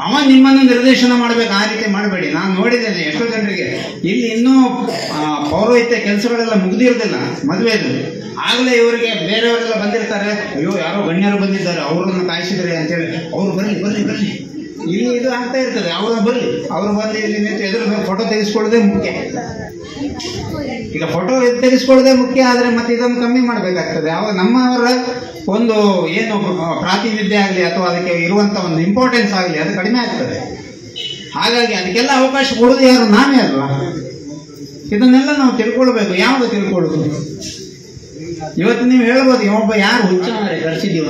ಅವ ನಿಮ್ಮನ್ನು ನಿರ್ದೇಶನ ಮಾಡಬೇಕು. ಆ ರೀತಿ ಮಾಡಬೇಡಿ. ನಾನು ನೋಡಿದ್ದೇನೆ ಎಷ್ಟೋ ಜನರಿಗೆ ಇಲ್ಲಿ ಇನ್ನೂ ಪೌರೋಹಿತ್ಯ ಕೆಲಸಗಳೆಲ್ಲ ಮುಗಿದಿರೋದಿಲ್ಲ ಮದುವೆದು. ಆಗಲೇ ಇವರಿಗೆ ಬೇರೆಯವರೆಲ್ಲ ಬಂದಿರ್ತಾರೆ, ಅಯ್ಯೋ ಯಾರೋ ಗಣ್ಯರು ಬಂದಿದ್ದಾರೆ ಅವರನ್ನು ಕಾಯಿಸಿದ್ರೆ ಅಂತೇಳಿ, ಅವರು ಬರ್ಲಿ ಇಲ್ಲಿ ಇದು ಆಗ್ತಾ ಇರ್ತದೆ. ಅವರು ಬರ್ಲಿ, ಅವರು ಬಂದು ಇಲ್ಲಿ ನಿಂತು ಎದುರು ಫೋಟೋ ತೆಗೆಸ್ಕೊಳ್ಳೋದೇ ಮುಖ್ಯ. ಈಗ ಫೋಟೋ ತೆಗೆಸ್ಕೊಳ್ಳೋದೇ ಮುಖ್ಯ. ಆದರೆ ಮತ್ತೆ ಇದನ್ನು ಕಮ್ಮಿ ಮಾಡಬೇಕಾಗ್ತದೆ. ಅವಾಗ ನಮ್ಮವರ ಒಂದು ಏನು ಪ್ರಾತಿನಿಧ್ಯ ಆಗಲಿ ಅಥವಾ ಅದಕ್ಕೆ ಇರುವಂತ ಒಂದು ಇಂಪಾರ್ಟೆನ್ಸ್ ಆಗಲಿ ಅದು ಕಡಿಮೆ ಆಗ್ತದೆ. ಹಾಗಾಗಿ ಅದಕ್ಕೆಲ್ಲ ಅವಕಾಶ ಕೊಡೋದು ಯಾರು? ನಾವೇ ಅಲ್ವಾ? ಇದನ್ನೆಲ್ಲ ನಾವು ತಿಳ್ಕೊಳ್ಬೇಕು. ಯಾವುದು ತಿಳ್ಕೊಳ್ಳೋದು? ಇವತ್ತು ನೀವು ಹೇಳ್ಬೋದು, ಒಬ್ಬ ಯಾರು ಹುಚ್ಚ ಕರ್ಸಿದ್ದೀವ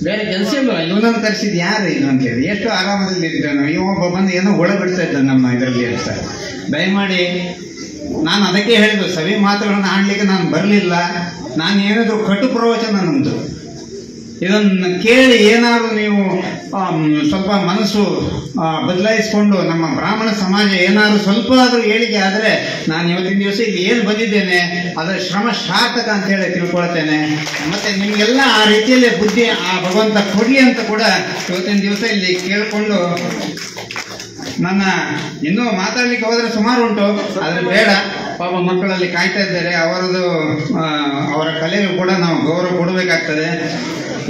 ಬೇರೆ ಕೆಲಸ ಇಲ್ಲ, ಇವನನ್ನು ಕರೆಸಿದ್ ಯಾರು ಇದು ಅಂತ ಹೇಳಿ ಎಷ್ಟು ಆರಾಮದಲ್ಲಿ ಇದ್ದಾನು. ಇವೊಬ್ಬ ಬಂದು ಏನೋ ಹುಳ ಬಿಡ್ತಾ ಇದ್ದ ನಮ್ಮ ಇದರಲ್ಲಿ ಅಂತ. ದಯಮಾಡಿ ನಾನು ಅದಕ್ಕೆ ಹೇಳಿದ್ದು, ಸವಿ ಮಾತುಗಳನ್ನು ಆಡ್ಲಿಕ್ಕೆ ನಾನು ಬರಲಿಲ್ಲ. ನಾನು ಏನಾದರೂ ಕಟು ಪ್ರವಚನ ನಮ್ಮದು, ಇದನ್ನು ಕೇಳಿ ಏನಾದರೂ ನೀವು ಸ್ವಲ್ಪ ಮನಸ್ಸು ಬದಲಾಯಿಸಿಕೊಂಡು ನಮ್ಮ ಬ್ರಾಹ್ಮಣ ಸಮಾಜ ಏನಾದರೂ ಸ್ವಲ್ಪ ಆದರೂ ಏಳಿಗೆ ಆದರೆ ನಾನು ಇವತ್ತಿನ ದಿವಸ ಇಲ್ಲಿ ಏನು ಬಂದಿದ್ದೇನೆ ಅದರ ಶ್ರಮ ಸಾರ್ಥಕ ಅಂತ ಹೇಳಿ ತಿಳ್ಕೊಳ್ತೇನೆ. ಮತ್ತೆ ನಿಮಗೆಲ್ಲ ಆ ರೀತಿಯಲ್ಲೇ ಬುದ್ಧಿ ಆ ಭಗವಂತ ಕೊಡಲಿ ಅಂತ ಕೂಡ ಇವತ್ತಿನ ದಿವಸ ಇಲ್ಲಿ ಕೇಳಿಕೊಂಡು ನನ್ನ ಇನ್ನೂ ಮಾತಾಡ್ಲಿಕ್ಕೆ ಹೋದರೆ ಸುಮಾರು ಉಂಟು, ಆದರೆ ಬೇಡ. ಪಾಪ ಮಕ್ಕಳಲ್ಲಿ ಕಾಯ್ತಾ ಇದ್ದಾರೆ, ಅವರ ಕಲೆಗೂ ಕೂಡ ನಾವು ಗೌರವ ಕೊಡಬೇಕಾಗ್ತದೆ.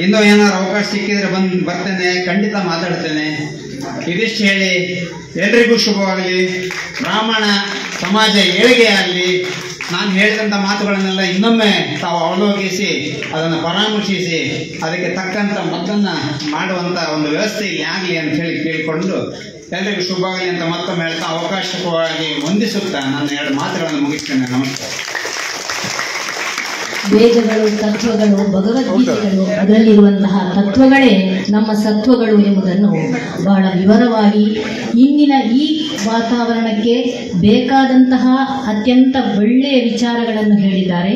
ಇನ್ನೂ ಏನಾದ್ರು ಅವಕಾಶ ಸಿಕ್ಕಿದ್ರೆ ಬರ್ತೇನೆ, ಖಂಡಿತ ಮಾತಾಡ್ತೇನೆ. ಇದಿಷ್ಟು ಹೇಳಿ ಎಲ್ರಿಗೂ ಶುಭವಾಗಲಿ, ಬ್ರಾಹ್ಮಣ ಸಮಾಜ ಏಳಿಗೆ ಆಗಲಿ. ನಾನು ಹೇಳಿದಂಥ ಮಾತುಗಳನ್ನೆಲ್ಲ ಇನ್ನೊಮ್ಮೆ ತಾವು ಅವಲೋಕಿಸಿ ಅದನ್ನು ಪರಾಮರ್ಶಿಸಿ ಅದಕ್ಕೆ ತಕ್ಕಂಥ ಮದ್ದನ್ನು ಮಾಡುವಂಥ ಒಂದು ವ್ಯವಸ್ಥೆ ಇಲ್ಲಿ ಆಗಲಿ ಅಂತ ಹೇಳಿ ಕೇಳಿಕೊಂಡು ಎಲ್ಲರಿಗೂ ಶುಭವಾಗಲಿ ಅಂತ ಮತ್ತೊಮ್ಮೆ ಹೇಳ್ತಾ ಅವಕಾಶವಾಗಿ ವಂದಿಸುತ್ತಾ ನನ್ನ 2 ಮಾತುಗಳನ್ನು ಮುಗಿಸ್ತೇನೆ. ನಮಸ್ಕಾರ. ವೇದಗಳು, ತತ್ವಗಳು, ಭಗವದ್ಗೀತೆಗಳು, ಅದರಲ್ಲಿರುವಂತಹ ತತ್ವಗಳೇ ನಮ್ಮ ಸತ್ವಗಳು ಎಂಬುದನ್ನು ಬಹಳ ವಿವರವಾಗಿ ಇಂದಿನ ಈ ವಾತಾವರಣಕ್ಕೆ ಬೇಕಾದಂತಹ ಅತ್ಯಂತ ಒಳ್ಳೆಯ ವಿಚಾರಗಳನ್ನು ಹೇಳಿದ್ದಾರೆ.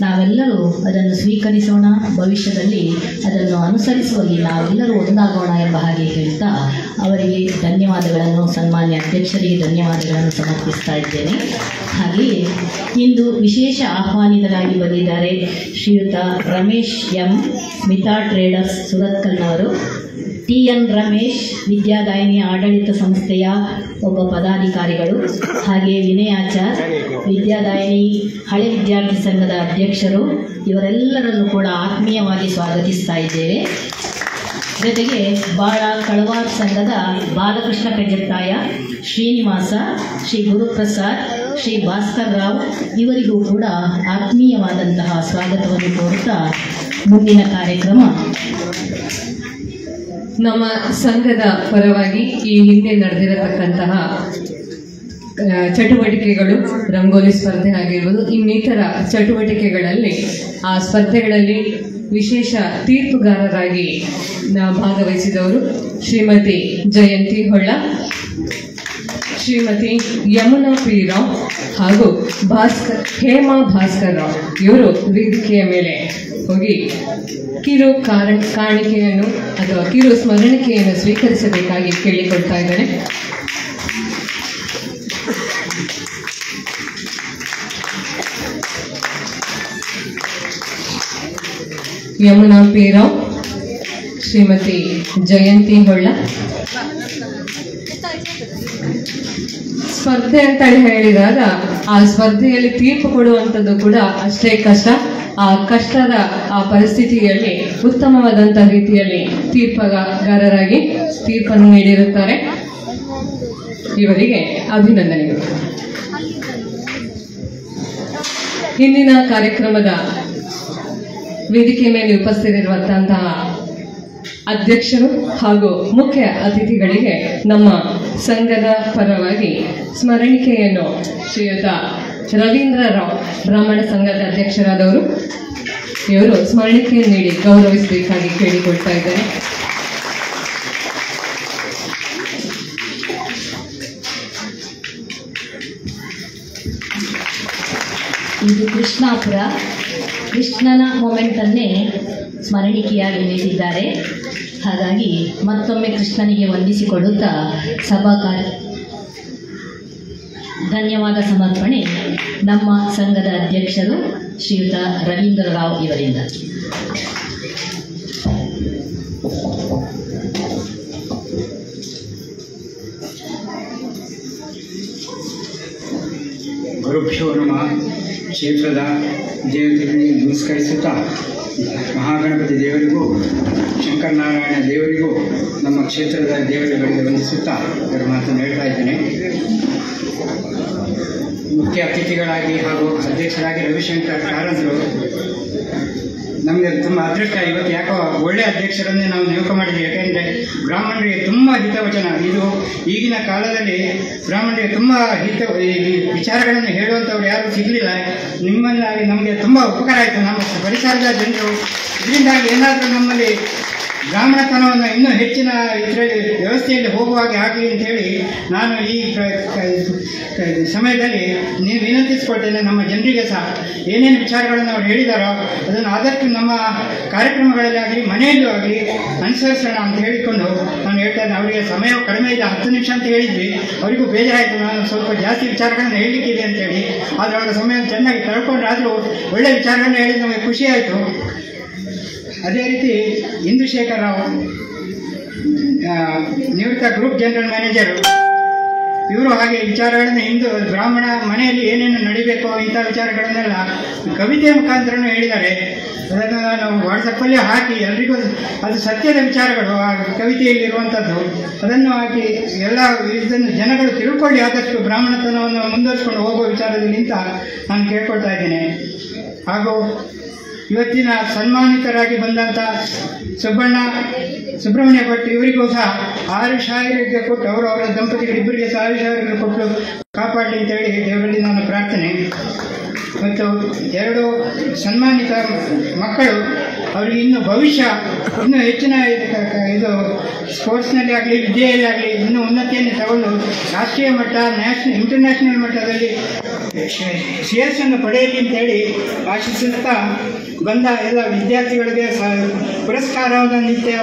ನಾವೆಲ್ಲರೂ ಅದನ್ನು ಸ್ವೀಕರಿಸೋಣ, ಭವಿಷ್ಯದಲ್ಲಿ ಅದನ್ನು ಅನುಸರಿಸುವಲ್ಲಿ ನಾವೆಲ್ಲರೂ ಒಂದಾಗೋಣ ಎಂಬ ಹಾಗೆ ಹೇಳ್ತಾ ಅವರಿಗೆ ಧನ್ಯವಾದಗಳನ್ನು, ಸನ್ಮಾನ್ಯ ಅಧ್ಯಕ್ಷರಿಗೆ ಧನ್ಯವಾದಗಳನ್ನು ಸಮರ್ಪಿಸ್ತಾ ಇದ್ದೇನೆ. ಹಾಗೆಯೇ ಇಂದು ವಿಶೇಷ ಆಹ್ವಾನಿತರಾಗಿ ಬಂದಿದ್ದಾರೆ ಶ್ರೀಯುತ ರಮೇಶ್ ಎಂ, ಸ್ಮಿತಾ ಟ್ರೇಡರ್ಸ್ ಸುರತ್ಕಲ್ನವರು. TN ರಮೇಶ್ ವಿದ್ಯಾದಾಯಿನಿ ಆಡಳಿತ ಸಂಸ್ಥೆಯ ಒಬ್ಬ ಪದಾಧಿಕಾರಿಗಳು. ಹಾಗೆಯೇ ವಿನಯಾಚಾರ್ ವಿದ್ಯಾದಾಯಿನಿ ಹಳೆ ವಿದ್ಯಾರ್ಥಿ ಸಂಘದ ಅಧ್ಯಕ್ಷರು. ಇವರೆಲ್ಲರನ್ನು ಕೂಡ ಆತ್ಮೀಯವಾಗಿ ಸ್ವಾಗತಿಸ್ತಾ ಇದ್ದೇವೆ. ಜೊತೆಗೆ ಬಾಳ ಕಳವಾರ್ ಸಂಘದ ಬಾಲಕೃಷ್ಣ ಕಜತ್ತಾಯ, ಶ್ರೀನಿವಾಸ, ಶ್ರೀ ಗುರುಪ್ರಸಾದ್, ಶ್ರೀ ಭಾಸ್ಕರ್ ರಾವ್ ಇವರಿಗೂ ಕೂಡ ಆತ್ಮೀಯವಾದಂತಹ ಸ್ವಾಗತವನ್ನು ಕೋರುತ್ತಾ ಮುಂದಿನ ಕಾರ್ಯಕ್ರಮ ನಮ್ಮ ಸಂಘದ ಪರವಾಗಿ ಈ ಹಿಂದೆ ನಡೆದಿರತಕ್ಕಂತಹ ಚಟುವಟಿಕೆಗಳು, ರಂಗೋಲಿ ಸ್ಪರ್ಧೆ ಆಗಿರ್ಬೋದು, ಇನ್ನಿತರ ಚಟುವಟಿಕೆಗಳಲ್ಲಿ ಆ ಸ್ಪರ್ಧೆಗಳಲ್ಲಿ ವಿಶೇಷ ತೀರ್ಪುಗಾರರಾಗಿ ಭಾಗವಹಿಸಿದವರು ಶ್ರೀಮತಿ ಜಯಂತಿ ಹೊಳ್ಳ, ಶ್ರೀಮತಿ ಯಮುನಾ ಪಿ ರಾವ್ ಹಾಗೂ ಹೇಮಾ ಭಾಸ್ಕರ್ ರಾವ್. ಇವರು ವೇದಿಕೆಯ ಮೇಲೆ ಹೋಗಿ ಕಿರು ಕಾಣಿಕೆಯನ್ನು ಅಥವಾ ಕಿರು ಸ್ಮರಣಿಕೆಯನ್ನು ಸ್ವೀಕರಿಸಬೇಕಾಗಿ ಕೇಳಿಕೊಳ್ತಾ ಇದ್ದಾರೆ. ಯಮುನಾ ಪಿ ರಾವ್, ಶ್ರೀಮತಿ ಜಯಂತಿ ಹೊಳ್ಳ. ಸ್ಪರ್ಧೆ ಅಂತ ಹೇಳಿದಾಗ ಆ ಸ್ಪರ್ಧೆಯಲ್ಲಿ ತೀರ್ಪು ಕೊಡುವಂಥದ್ದು ಕೂಡ ಅಷ್ಟೇ ಕಷ್ಟ. ಆ ಕಷ್ಟದ ಆ ಪರಿಸ್ಥಿತಿಯಲ್ಲಿ ಉತ್ತಮವಾದಂತಹ ರೀತಿಯಲ್ಲಿ ತೀರ್ಪುಗಾರರಾಗಿ ತೀರ್ಪನ್ನು ನೀಡಿರುತ್ತಾರೆ. ಇವರಿಗೆ ಅಭಿನಂದನೆಗಳು. ಇಂದಿನ ಕಾರ್ಯಕ್ರಮದ ವೇದಿಕೆ ಮೇಲೆ ಉಪಸ್ಥಿತರಿರುವಂತಹ ಅಧ್ಯಕ್ಷರು ಹಾಗೂ ಮುಖ್ಯ ಅತಿಥಿಗಳಿಗೆ ನಮ್ಮ ಸಂಘದ ಪರವಾಗಿ ಸ್ಮರಣಿಕೆಯನ್ನು ಶ್ರೀಯುತ ರವೀಂದ್ರ ರಾವ್, ಬ್ರಾಹ್ಮಣ ಸಂಘದ ಅಧ್ಯಕ್ಷರಾದವರು, ಇವರು ಸ್ಮರಣಿಕೆಯನ್ನು ನೀಡಿ ಗೌರವಿಸಬೇಕಾಗಿ ಕೇಳಿಕೊಳ್ತಾ ಇದ್ದಾರೆ. ಇದು ಕೃಷ್ಣಾಪುರ, ಕೃಷ್ಣನ ಮೊಮೆಂಟನ್ನೇ ಸ್ಮರಣಿಕೆಯಾಗಿ ನೀಡಿದ್ದಾರೆ. ಹಾಗಾಗಿ ಮತ್ತೊಮ್ಮೆ ಕೃಷ್ಣನಿಗೆ ವಂದಿಸಿಕೊಳ್ಳುತ್ತಾ ಧನ್ಯವಾದ ಸಮರ್ಪಣೆ ನಮ್ಮ ಸಂಘದ ಅಧ್ಯಕ್ಷರು ಶ್ರೀಯುತ ರವೀಂದ್ರ ರಾವ್ ಇವರಿಂದ. ಗುರುಭ್ಯೋ ನಮಃ. ಕ್ಷೇತ್ರದ ದೇವತೆಗಳಿಗೆ ನಮಸ್ಕರಿಸುತ್ತಾ ಮಹಾಗಣಪತಿ ದೇವರಿಗೂ ಶಂಕರನಾರಾಯಣ ದೇವರಿಗೂ ನಮ್ಮ ಕ್ಷೇತ್ರದ ದೇವರುಗಳಿಗೆ ವಂದಿಸುತ್ತಾ ಇದರ ಮಾತನ್ನು ಹೇಳ್ತಾ ಇದ್ದೇನೆ. ಮುಖ್ಯ ಅತಿಥಿಗಳಾಗಿ ಹಾಗೂ ಅಧ್ಯಕ್ಷರಾಗಿ ರವಿಶಂಕರ್ ಕಾರಂತರು ನಮಗೆ ತುಂಬ ಅದೃಷ್ಟ. ಇವತ್ತು ಯಾಕೋ ಒಳ್ಳೆಯ ಅಧ್ಯಕ್ಷರನ್ನೇ ನಾವು ನೇಮಕ ಮಾಡಿದ್ದೀವಿ. ಯಾಕೆಂದರೆ ಬ್ರಾಹ್ಮಣರಿಗೆ ತುಂಬ ಹಿತವಚನ, ಇದು ಈಗಿನ ಕಾಲದಲ್ಲಿ ಬ್ರಾಹ್ಮಣರಿಗೆ ತುಂಬ ವಿಚಾರಗಳನ್ನು ಹೇಳುವಂಥವ್ರು ಯಾರೂ ಸಿಗಲಿಲ್ಲ. ನಿಮ್ಮನ್ನಾಗಿ ನಮಗೆ ತುಂಬ ಉಪಕಾರ ಆಯಿತು. ನಮ್ಮ ಪರಿಸರದ ಜನರು ಇದರಿಂದಾಗಿ ಏನಾದರೂ ನಮ್ಮಲ್ಲಿ ಬ್ರಾಹ್ಮಣತನವನ್ನು ಇನ್ನೂ ಹೆಚ್ಚಿನ ಇದರಲ್ಲಿ ವ್ಯವಸ್ಥೆಯಲ್ಲಿ ಹೋಗುವಾಗ ಆಗಲಿ ಅಂತ ಹೇಳಿ ನಾನು ಈ ಸಮಯದಲ್ಲಿ ನೀವು ವಿನಂತಿಸಿಕೊಳ್ತೇನೆ. ನಮ್ಮ ಜನರಿಗೆ ಸಹ ಏನೇನು ವಿಚಾರಗಳನ್ನು ಅವ್ರು ಹೇಳಿದಾರೋ ಅದನ್ನು ಆದಷ್ಟು ನಮ್ಮ ಕಾರ್ಯಕ್ರಮಗಳಲ್ಲಿ ಆಗಲಿ ಮನೆಯಲ್ಲೂ ಆಗಲಿ ಅನುಸರಿಸೋಣ ಅಂತ ಹೇಳಿಕೊಂಡು ನಾನು ಹೇಳ್ತಾ ಇದ್ದೇನೆ. ಅವರಿಗೆ ಸಮಯ ಕಡಿಮೆ ಇದೆ, 10 ನಿಮಿಷ ಅಂತ ಹೇಳಿದ್ವಿ, ಅವರಿಗೂ ಬೇಜಾರಾಯಿತು ನಾನು ಸ್ವಲ್ಪ ಜಾಸ್ತಿ ವಿಚಾರಗಳನ್ನು ಹೇಳಲಿಕ್ಕಿದೆ ಅಂತೇಳಿ. ಆದರೆ ಅವರ ಸಮಯ ಚೆನ್ನಾಗಿ ಕಳ್ಕೊಂಡ್ರೆ ಆದರೂ ಒಳ್ಳೆ ವಿಚಾರಗಳನ್ನ ಹೇಳಿ ನಮಗೆ ಖುಷಿ ಆಯಿತು. ಅದೇ ರೀತಿ ಇಂದುಶೇಖರ್ ರಾವ್, ನಿವೃತ್ತ ಗ್ರೂಪ್ ಜನರಲ್ ಮ್ಯಾನೇಜರು, ಇವರು ಹಾಗೆ ವಿಚಾರಗಳನ್ನು ಹಿಂದೂ ಬ್ರಾಹ್ಮಣ ಮನೆಯಲ್ಲಿ ಏನೇನು ನಡಿಬೇಕು ಇಂಥ ವಿಚಾರಗಳನ್ನೆಲ್ಲ ಕವಿತೆಯ ಮುಖಾಂತರನೂ ಹೇಳಿದ್ದಾರೆ. ಅದನ್ನು ನಾನು ವಾಟ್ಸಪ್ಪಲ್ಲಿ ಹಾಕಿ ಎಲ್ರಿಗೂ ಅದು ಸತ್ಯದ ವಿಚಾರಗಳು ಆ ಕವಿತೆಯಲ್ಲಿರುವಂಥದ್ದು ಅದನ್ನು ಹಾಕಿ ಎಲ್ಲ ಇದನ್ನು ಜನಗಳು ತಿಳ್ಕೊಳ್ಳಿ, ಆದಷ್ಟು ಬ್ರಾಹ್ಮಣತನವನ್ನು ಮುಂದುವರಿಸಿಕೊಂಡು ಹೋಗುವ ವಿಚಾರದಲ್ಲಿ ಅಂತ ನಾನು ಕೇಳ್ಕೊಳ್ತಾ ಇದ್ದೇನೆ. ಹಾಗೂ ಇವತ್ತಿನ ಸನ್ಮಾನಿತರಾಗಿ ಬಂದಂಥ ಸುಬ್ರಹ್ಮಣ್ಯ ಭಟ್ ಇವರಿಗೂ ಸಹ 6,000 ಕೊಟ್ಟು ಅವರ ದಂಪತಿಗಳಿಬ್ಬರಿಗೆ ಸಹ 6,000 ಕೊಟ್ಟು ಕಾಪಾಡಲಿ ಅಂತ ಹೇಳಿ ದೇವರಲ್ಲಿ ನನ್ನ ಪ್ರಾರ್ಥನೆ. ಮತ್ತು 2 ಸನ್ಮಾನಿತ ಮಕ್ಕಳು, ಅವರಿಗೆ ಇನ್ನು ಭವಿಷ್ಯ ಇನ್ನೂ ಹೆಚ್ಚಿನ ಇದು ಸ್ಪೋರ್ಟ್ಸ್ನಲ್ಲಿ ಆಗಲಿ ವಿದ್ಯೆಯಲ್ಲಿ ಆಗಲಿ ಇನ್ನೂ ಉನ್ನತಿಯನ್ನು ತಗೊಂಡು ರಾಷ್ಟ್ರೀಯ ಮಟ್ಟ ಇಂಟರ್ನ್ಯಾಷನಲ್ ಮಟ್ಟದಲ್ಲಿ ಶ್ರೇಯಸ್ಸನ್ನು ಪಡೆಯಲಿ ಅಂತೇಳಿ ಆಶಿಸುತ್ತಾ ಬಂದ ಎಲ್ಲ ವಿದ್ಯಾರ್ಥಿಗಳಿಗೆ ಸಹ ಪುರಸ್ಕಾರವನ್ನು ನಿತ್ಯ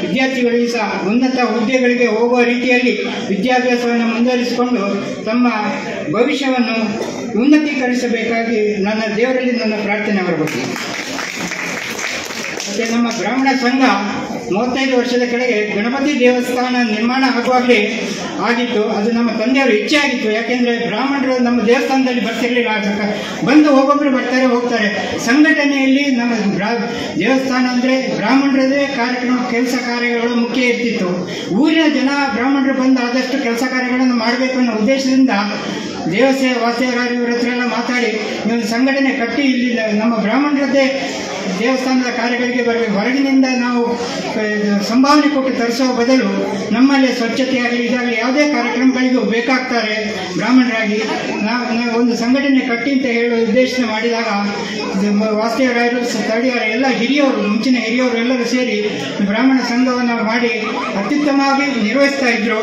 ವಿದ್ಯಾರ್ಥಿಗಳಿಗೆ ಸಹ ಉನ್ನತ ಹುದ್ದೆಗಳಿಗೆ ಹೋಗುವ ರೀತಿಯಲ್ಲಿ ವಿದ್ಯಾಭ್ಯಾಸವನ್ನು ಮುಂದುವರಿಸಿಕೊಂಡು ತಮ್ಮ ಭವಿಷ್ಯವನ್ನು ಉನ್ನತೀಕರಿಸಬೇಕಾಗಿ ನನ್ನ ದೇವರಲ್ಲಿ ನನ್ನ ಪ್ರಾರ್ಥನೆ ಹೊರಬೇಕು. ಮತ್ತು ನಮ್ಮ ಬ್ರಾಹ್ಮಣ ಸಂಘ 35 ವರ್ಷದ ಕೆಳಗೆ ಗಣಪತಿ ದೇವಸ್ಥಾನ ನಿರ್ಮಾಣ ಆಗುವಾಗಲೇ ಆಗಿತ್ತು. ಅದು ನಮ್ಮ ತಂದೆಯವರು ಹೆಚ್ಚೇ ಆಗಿತ್ತು. ಯಾಕೆಂದರೆ ಬ್ರಾಹ್ಮಣರು ನಮ್ಮ ದೇವಸ್ಥಾನದಲ್ಲಿ ಬರ್ತಿರಲಿಲ್ಲ, ಬಂದು ಒಬ್ಬೊಬ್ಬರು ಬರ್ತಾರೆ ಹೋಗ್ತಾರೆ. ಸಂಘಟನೆಯಲ್ಲಿ ನಮ್ಮ ದೇವಸ್ಥಾನ ಅಂದರೆ ಬ್ರಾಹ್ಮಣರದೇ ಕಾರ್ಯಕ್ರಮ ಕೆಲಸ ಕಾರ್ಯಗಳು ಮುಖ್ಯ ಇರ್ತಿತ್ತು. ಊರಿನ ಜನ ಬ್ರಾಹ್ಮಣರು ಬಂದು ಆದಷ್ಟು ಕೆಲಸ ಕಾರ್ಯಗಳನ್ನು ಮಾಡಬೇಕು ಅನ್ನೋ ಉದ್ದೇಶದಿಂದ ವಾಸ್ತವ್ಯವರ ಹತ್ರ ಎಲ್ಲ ಮಾತಾಡಿ ಒಂದು ಸಂಘಟನೆ ಕಟ್ಟಿ ಇಲ್ಲಿ ನಮ್ಮ ಬ್ರಾಹ್ಮಣರದ್ದೇ ದೇವಸ್ಥಾನದ ಕಾರ್ಯಗಳಿಗೆ ಬರಬೇಕು. ಹೊರಗಿನಿಂದ ನಾವು ಸಂಭಾವನೆ ಕೊಟ್ಟು ತರಿಸುವ ಬದಲು ನಮ್ಮಲ್ಲೇ ಸ್ವಚ್ಛತೆಯಾಗಲಿ ಇದಾಗಲಿ ಯಾವುದೇ ಕಾರ್ಯಕ್ರಮಗಳಿಗೂ ಬೇಕಾಗ್ತಾರೆ ಬ್ರಾಹ್ಮಣರಾಗಿ. ನಾವು ಒಂದು ಸಂಘಟನೆ ಕಟ್ಟಿ ಅಂತ ಹೇಳುವ ಉದ್ದೇಶ ಮಾಡಿದಾಗ ವಾಸ್ತವ್ಯರಾಯರು ತಡಿಯವರ ಎಲ್ಲ ಹಿರಿಯವರು, ಮುಂಚಿನ ಹಿರಿಯವರು ಎಲ್ಲರೂ ಸೇರಿ ಬ್ರಾಹ್ಮಣ ಸಂಘವನ್ನು ಮಾಡಿ ಅತ್ಯುತ್ತಮವಾಗಿ ನಿರ್ವಹಿಸ್ತಾ ಇದ್ರು.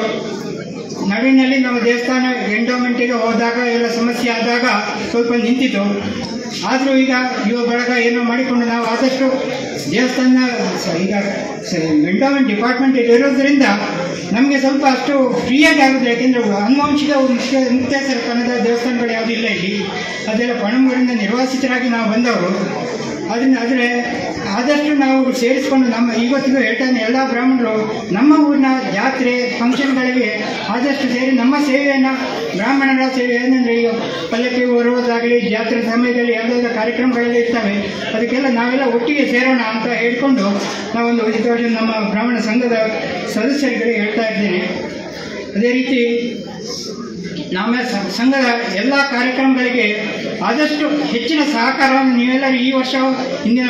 ನಡುವಿನಲ್ಲಿ ನಮ್ಮ ದೇವಸ್ಥಾನ ಎಂಡೋಮೆಂಟಿಗೆ ಹೋದಾಗ ಎಲ್ಲ ಸಮಸ್ಯೆ ಆದಾಗ ಸ್ವಲ್ಪ ನಿಂತಿತು. ಆದರೂ ಈಗ ಯುವ ಬಳಗ ಏನೋ ಮಾಡಿಕೊಂಡು ನಾವು ಆದಷ್ಟು ದೇವಸ್ಥಾನ ಈಗ ಎಂಡೋಮೆಂಟ್ ಡಿಪಾರ್ಟ್ಮೆಂಟ್ ಇರೋದ್ರಿಂದ ನಮಗೆ ಸ್ವಲ್ಪ ಅಷ್ಟು ಫ್ರೀಯಾಗಿ ಆಗುತ್ತೆ. ಯಾಕೆಂದರೆ ಆನುವಂಶಿಕ ಮುಕ್ತೇಶ್ವರ ದೇವಸ್ಥಾನಗಳು ಯಾವುದೂ ಇಲ್ಲ ಇಲ್ಲಿ, ಅದೆಲ್ಲ ಪಣಂಗಳಿಂದ ನಿರ್ವಾಸಿತರಾಗಿ ನಾವು ಬಂದವರು. ಆದರೆ ಆದಷ್ಟು ನಾವು ಸೇರಿಸ್ಕೊಂಡು ನಮ್ಮ ಇವತ್ತಿಗೂ ಹೇಳ್ತಾನೆ ಎಲ್ಲ ಬ್ರಾಹ್ಮಣರು ನಮ್ಮ ಊರಿನ ಜಾತ್ರೆ ಫಂಕ್ಷನ್ಗಳಿಗೆ ಆದಷ್ಟು ಸೇರಿ ನಮ್ಮ ಸೇವೆಯನ್ನು ಬ್ರಾಹ್ಮಣರ ಸೇವೆ ಏನಂದರೆ ಈಗ ಪಲ್ಲಕ್ಕಿ ಬರುವುದಾಗಲಿ ಜಾತ್ರೆ ಸಮಯದಲ್ಲಿ ಯಾವುದಾದ್ರೂ ಕಾರ್ಯಕ್ರಮಗಳೆಲ್ಲ ಇರ್ತವೆ, ಅದಕ್ಕೆಲ್ಲ ನಾವೆಲ್ಲ ಒಟ್ಟಿಗೆ ಸೇರೋಣ ಅಂತ ಹೇಳ್ಕೊಂಡು ನಾವೊಂದು ಇದು ನಮ್ಮ ಬ್ರಾಹ್ಮಣ ಸಂಘದ ಸದಸ್ಯರಿಗೆ ಹೇಳ್ತಾ ಇದ್ದೇನೆ. ಅದೇ ರೀತಿ ನಮ್ಮ ಸಂಘದ ಎಲ್ಲ ಕಾರ್ಯಕ್ರಮಗಳಿಗೆ ಆದಷ್ಟು ಹೆಚ್ಚಿನ ಸಹಕಾರವನ್ನು ನೀವೆಲ್ಲರೂ ಈ ವರ್ಷ ಹಿಂದಿನ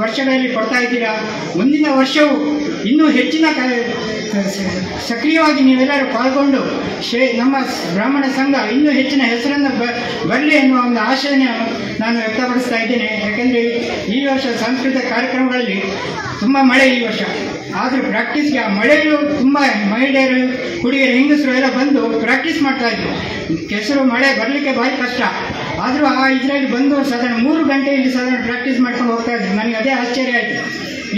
ವರ್ಷಗಳಲ್ಲಿ ಕೊಡ್ತಾ ಇದ್ದೀರಾ. ಮುಂದಿನ ವರ್ಷವೂ ಇನ್ನೂ ಹೆಚ್ಚಿನ ಸಕ್ರಿಯವಾಗಿ ನೀವೆಲ್ಲರೂ ಪಾಲ್ಗೊಂಡು ನಮ್ಮ ಬ್ರಾಹ್ಮಣ ಸಂಘ ಇನ್ನೂ ಹೆಚ್ಚಿನ ಹೆಸರನ್ನು ಬರಲಿ ಎನ್ನುವ ಒಂದು ಆಶೆಯನ್ನು ನಾನು ವ್ಯಕ್ತಪಡಿಸ್ತಾ ಇದ್ದೇನೆ. ಯಾಕೆಂದರೆ ಈ ವರ್ಷ ಸಾಂಸ್ಕೃತಿಕ ಕಾರ್ಯಕ್ರಮಗಳಲ್ಲಿ ತುಂಬ ಮಳೆ ಈ ವರ್ಷ, ಆದರೂ ಪ್ರಾಕ್ಟೀಸ್ಗೆ ಆ ಮಳೆಯೂ ತುಂಬ ಮಹಿಳೆಯರು ಹುಡುಗಿಯರು ಹೆಂಗಸರು ಎಲ್ಲ ಬಂದು ಪ್ರಾಕ್ಟೀಸ್ ಮಾಡ್ತಾಯಿದ್ರು. ಕೆಸರು ಮಳೆ ಬರಲಿಕ್ಕೆ ಭಾರಿ ಕಷ್ಟ, ಆದರೂ ಆ ಇದರಲ್ಲಿ ಬಂದು ಸಾಧಾರಣ 3 ಗಂಟೆ ಇಲ್ಲಿ ಸಾಧಾರಣ ಪ್ರಾಕ್ಟೀಸ್ ಮಾಡ್ಕೊಂಡು ಹೋಗ್ತಾ ಇದ್ರು. ನನಗೆ ಅದೇ ಆಶ್ಚರ್ಯ ಆಯಿತು.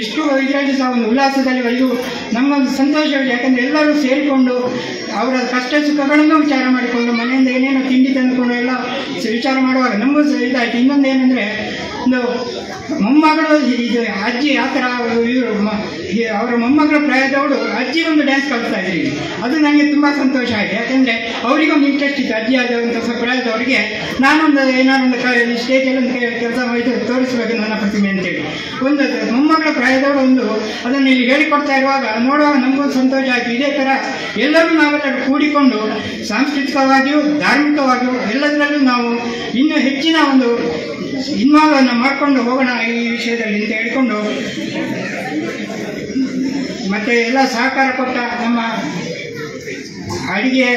ಇಷ್ಟು ಇದರಲ್ಲಿ ಸಹ ಒಂದು ಉಲ್ಲಾಸದಲ್ಲಿ ಇದು ನಮಗೊಂದು ಸಂತೋಷವಿದೆ. ಯಾಕಂದರೆ ಎಲ್ಲರೂ ಸೇರಿಕೊಂಡು ಅವರ ಕಷ್ಟ ಸುಖಗಳನ್ನು ವಿಚಾರ ಮಾಡಿಕೊಂಡು ಮನೆಯಿಂದ ಏನೇನೋ ತಿಂಡಿ ತಂದುಕೊಂಡು ಎಲ್ಲ ವಿಚಾರ ಮಾಡುವಾಗ ನಮಗೂ ಇದಾಯಿತು. ಇನ್ನೊಂದು ಏನಂದರೆ ಒಂದು ಮೊಮ್ಮಗಳು ಇದು ಅಜ್ಜಿ ಆ ಥರ ಇವರು ಅವರ ಮೊಮ್ಮಗಳ ಪ್ರಾಯದವಳು ಅಜ್ಜಿ ಒಂದು ಡ್ಯಾನ್ಸ್ ಕಲಿಸ್ತಾ ಇದ್ರಿ. ಅದು ನನಗೆ ತುಂಬ ಸಂತೋಷ ಆಯಿತು. ಯಾಕೆಂದರೆ ಅವರಿಗೊಂದು ಇಂಟ್ರೆಸ್ಟ್ ಇತ್ತು, ಅಜ್ಜಿ ಆದಂಥ ಪ್ರಾಯದವರಿಗೆ ನಾನೊಂದು ಏನಾರೊಂದು ಸ್ಟೇಜಲ್ಲಿ ಒಂದು ಕೆಲಸ ಇದು ತೋರಿಸಬೇಕು ನನ್ನ ಪ್ರತಿಮೆ ಅಂತೇಳಿ ಒಂದು ಮೊಮ್ಮಗಳ ಪ್ರಾಯದವಳು ಒಂದು ಅದನ್ನು ಇಲ್ಲಿ ಹೇಳಿಕೊಡ್ತಾ ಇರುವಾಗ ನೋಡುವಾಗ ನಮಗೊಂದು ಸಂತೋಷ ಆಯಿತು. ಇದೇ ಥರ ಎಲ್ಲರೂ ನಾವೆಲ್ಲರೂ ಕೂಡಿಕೊಂಡು ಸಾಂಸ್ಕೃತಿಕವಾಗಿಯೂ ಧಾರ್ಮಿಕವಾಗಿಯೂ ಎಲ್ಲದರಲ್ಲೂ ನಾವು ಇನ್ನೂ ಹೆಚ್ಚಿನ ಒಂದು ಇನ್ವಾಲ್ವನ್ನು ಮಾಡಿಕೊಂಡು ಹೋಗೋಣ ಈ ವಿಷಯದಲ್ಲಿ ಅಂತ ಹೇಳಿಕೊಂಡು, ಮತ್ತು ಎಲ್ಲ ಸಹಕಾರ ಕೊಟ್ಟ ನಮ್ಮ ಅಡಿಗೆ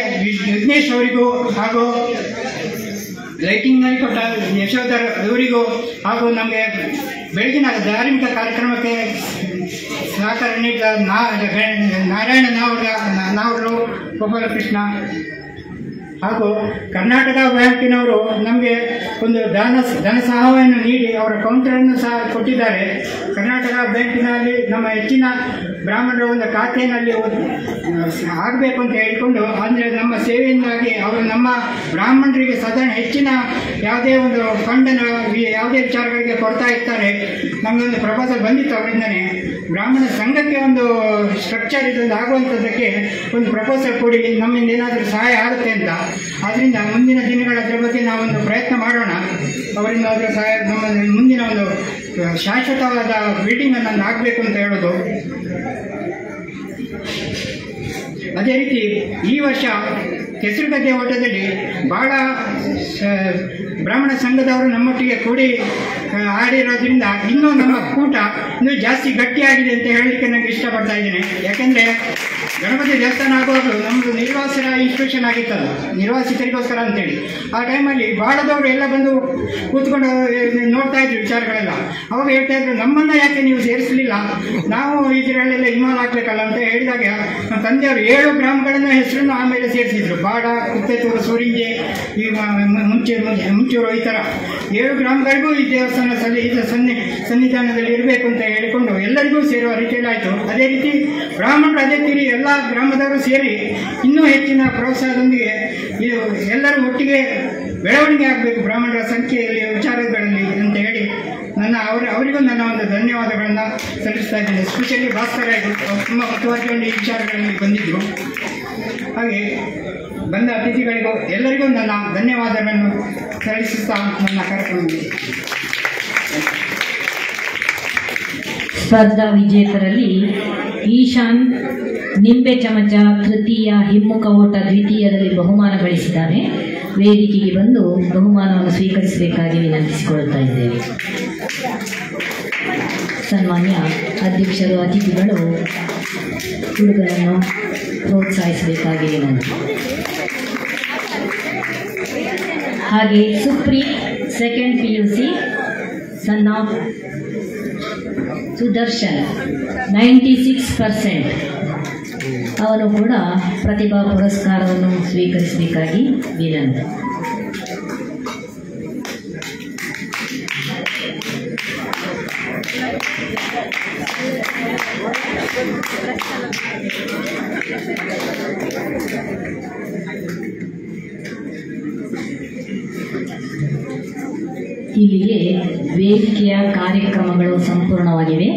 ವಿಘ್ನೇಶ್ ಅವರಿಗೂ ಹಾಗೂ ಲೈಟಿಂಗ್ನಲ್ಲಿ ಕೊಟ್ಟ ಯಶೋಧರ್ ಇವರಿಗೂ ಹಾಗೂ ನಮಗೆ ಬೆಳಗಿನ ಧಾರ್ಮಿಕ ಕಾರ್ಯಕ್ರಮಕ್ಕೆ ಸಹಕಾರ ನೀಡಿದ ನಾರಾಯಣ ನಾವರು, ಗೋಪಾಲಕೃಷ್ಣ ಹಾಗೂ ಕರ್ನಾಟಕ ಬ್ಯಾಂಕಿನವರು ನಮಗೆ ಒಂದು ಧನ ಸಹಾಯವನ್ನು ನೀಡಿ ಅವರ ಕೌಂಟರನ್ನು ಸಹ ಕೊಟ್ಟಿದ್ದಾರೆ. ಕರ್ನಾಟಕ ಬ್ಯಾಂಕಿನಲ್ಲಿ ನಮ್ಮ ಹೆಚ್ಚಿನ ಬ್ರಾಹ್ಮಣರ ಒಂದು ಖಾತೆಯಲ್ಲಿ ಆಗಬೇಕು ಅಂತ ಹೇಳಿಕೊಂಡು, ಅಂದರೆ ನಮ್ಮ ಸೇವೆಯಿಂದಾಗಿ ಅವರು ನಮ್ಮ ಬ್ರಾಹ್ಮಣರಿಗೆ ಸದಾ ಹೆಚ್ಚಿನ ಯಾವುದೇ ಒಂದು ಫಂಡನ್ನು ಯಾವುದೇ ವಿಚಾರಗಳಿಗೆ ಕೊಡ್ತಾ ಇರ್ತಾರೆ. ನಮಗೊಂದು ಪ್ರಪೋಸಲ್ ಬಂದಿತ್ತು ಅವರಿಂದನೇ, ಬ್ರಾಹ್ಮಣ ಸಂಘಕ್ಕೆ ಒಂದು ಸ್ಟ್ರಕ್ಚರ್ ಇದೊಂದು ಆಗುವಂಥದ್ದಕ್ಕೆ ಒಂದು ಪ್ರಪೋಸಲ್ ಕೊಡಿ, ನಮ್ಮಿಂದ ಏನಾದರೂ ಸಹಾಯ ಆಗುತ್ತೆ ಅಂತ. ಆದ್ದರಿಂದ ಮುಂದಿನ ದಿನಗಳ ಅದರ ಬಗ್ಗೆ ನಾವೊಂದು ಪ್ರಯತ್ನ ಮಾಡೋಣ. ಅವರಿಂದ ಅದರ ಸಹಾಯ ನಮ್ಮ ಮುಂದಿನ ಒಂದು ಶಾಶ್ವತವಾದ ಬಿಲ್ಡಿಂಗನ್ನು ಆಗಬೇಕು ಅಂತ ಹೇಳೋದು. ಅದೇ ರೀತಿ ಈ ವರ್ಷ ಕೆಸರುಗದ್ದೆ ಓಟದಲ್ಲಿ ಭಾಳ ಬ್ರಾಹ್ಮಣ ಸಂಘದವರು ನಮ್ಮೊಟ್ಟಿಗೆ ಕೂಡಿ ಆಡಿರೋದ್ರಿಂದ ಇನ್ನೂ ನಮ್ಮ ಕೂಟ ಇನ್ನೂ ಜಾಸ್ತಿ ಗಟ್ಟಿಯಾಗಿದೆ ಅಂತ ಹೇಳಲಿಕ್ಕೆ ನನಗೆ ಇಷ್ಟಪಡ್ತಾ ಇದ್ದೇನೆ. ಯಾಕೆಂದರೆ ಗಣಪತಿ ದೇವಸ್ಥಾನ ಆಗುವಾಗ ನಮ್ಮದು ನಿರ್ವಾಸಿತ ಇನ್ಸ್ಟಿಟ್ಯೂಷನ್ ಆಗಿತ್ತಲ್ಲ, ನಿರ್ವಾಸಿತರಿಗೋಸ್ಕರ ಅಂತೇಳಿ. ಆ ಟೈಮಲ್ಲಿ ಭಾಳದವರು ಎಲ್ಲ ಬಂದು ಕೂತ್ಕೊಂಡು ನೋಡ್ತಾ ಇದ್ರು ವಿಚಾರಗಳೆಲ್ಲ. ಅವಾಗ ಹೇಳ್ತಾ ಇದ್ರು, ನಮ್ಮನ್ನು ಯಾಕೆ ನೀವು ಸೇರಿಸಲಿಲ್ಲ, ನಾವು ಇದರಲ್ಲೆಲ್ಲ ಇನ್ವಾಲ್ವ್ ಆಗಬೇಕಲ್ಲ ಅಂತ ಹೇಳಿದಾಗ ನಮ್ಮ ತಂದೆಯವರು 7 ಗ್ರಾಮಗಳನ್ನು ಹೆಸರನ್ನು ಆಮೇಲೆ ಸೇರಿಸಿದ್ರು. ಬಾಡ, ಕುತ್ತೆತೂರು, ಸೂರಿಂಜೆ, ಈ ಮುಂಚೂರು, ಈ ಥರ 7 ಗ್ರಾಮಗಳಿಗೂ ಈ ದೇವಸ್ಥಾನ ಸನ್ನಿಧಾನದಲ್ಲಿ ಇರಬೇಕು ಅಂತ ಹೇಳಿಕೊಂಡು ಎಲ್ಲರಿಗೂ ಸೇರುವ ರೀತಿಯಲ್ಲಿ ಆಯಿತು. ಅದೇ ರೀತಿ ಬ್ರಾಹ್ಮಣರು ಅದೇ ತೀರಿ ಎಲ್ಲ ಗ್ರಾಮದವರು ಸೇರಿ ಇನ್ನೂ ಹೆಚ್ಚಿನ ಪ್ರೋತ್ಸಾಹದೊಂದಿಗೆ ಇದು ಎಲ್ಲರೂ ಒಟ್ಟಿಗೆ ಬೆಳವಣಿಗೆ ಆಗಬೇಕು ಬ್ರಾಹ್ಮಣರ ಸಂಖ್ಯೆಯಲ್ಲಿ, ವಿಚಾರಗಳಲ್ಲಿ ಅಂತ ಹೇಳಿ ಅವರಿಗೂ ನನ್ನ ಒಂದು ಧನ್ಯವಾದಗಳನ್ನು ಸಲ್ಲಿಸ್ತಾ ಇದ್ದೇನೆ. ಎಸ್ಪೆಷಲಿ ಭಾಸ್ಕರ ತುಂಬ ಮುಖ್ಯವಾಗಿ ಒಂದು ಈ ವಿಚಾರಗಳಲ್ಲಿ ಬಂದಿದ್ದರು. ಹಾಗೆ ಬಂದ ಅತಿಥಿಗಳಿಗೂ ಎಲ್ಲರಿಗೂ ನನ್ನ ಧನ್ಯವಾದಗಳನ್ನು ಸಲ್ಲಿಸುತ್ತಾ ನನ್ನ ಕಾರ್ಯಕ್ರಮದಲ್ಲಿ ಸ್ಪರ್ಧಾ ವಿಜೇತರಲ್ಲಿ ಈಶಾನ್ ನಿಂಬೆ ಚಮಚ ತೃತೀಯ, ಹಿಮ್ಮುಖ ಓಟ ದ್ವಿತೀಯದಲ್ಲಿ ಬಹುಮಾನ ಗಳಿಸಿದ್ದಾರೆ. ವೇದಿಕೆಗೆ ಬಂದು ಬಹುಮಾನವನ್ನು ಸ್ವೀಕರಿಸಬೇಕಾಗಿ ವಿನಂತಿಸಿಕೊಳ್ಳುತ್ತಾ ಇದ್ದೇವೆ. ಸನ್ಮಾನ್ಯ ಅಧ್ಯಕ್ಷರು, ಅತಿಥಿಗಳು ಹುಡುಗರನ್ನು ಪ್ರೋತ್ಸಾಹಿಸಬೇಕಾಗಿ ವಿನಂತಿ. ಹಾಗೆ supreme second PUC son of Sudarshan 96%, ಅವನು ಕೂಡ ಪ್ರತಿಭಾ ಪುರಸ್ಕಾರವನ್ನು ಸ್ವೀಕರಿಸಬೇಕಾಗಿ ವಿನಂತಿ. ಇಲ್ಲಿಗೆ ವೇದಿಕೆಯ ಕಾರ್ಯಕ್ರಮಗಳು ಸಂಪೂರ್ಣವಾಗಿವೆ.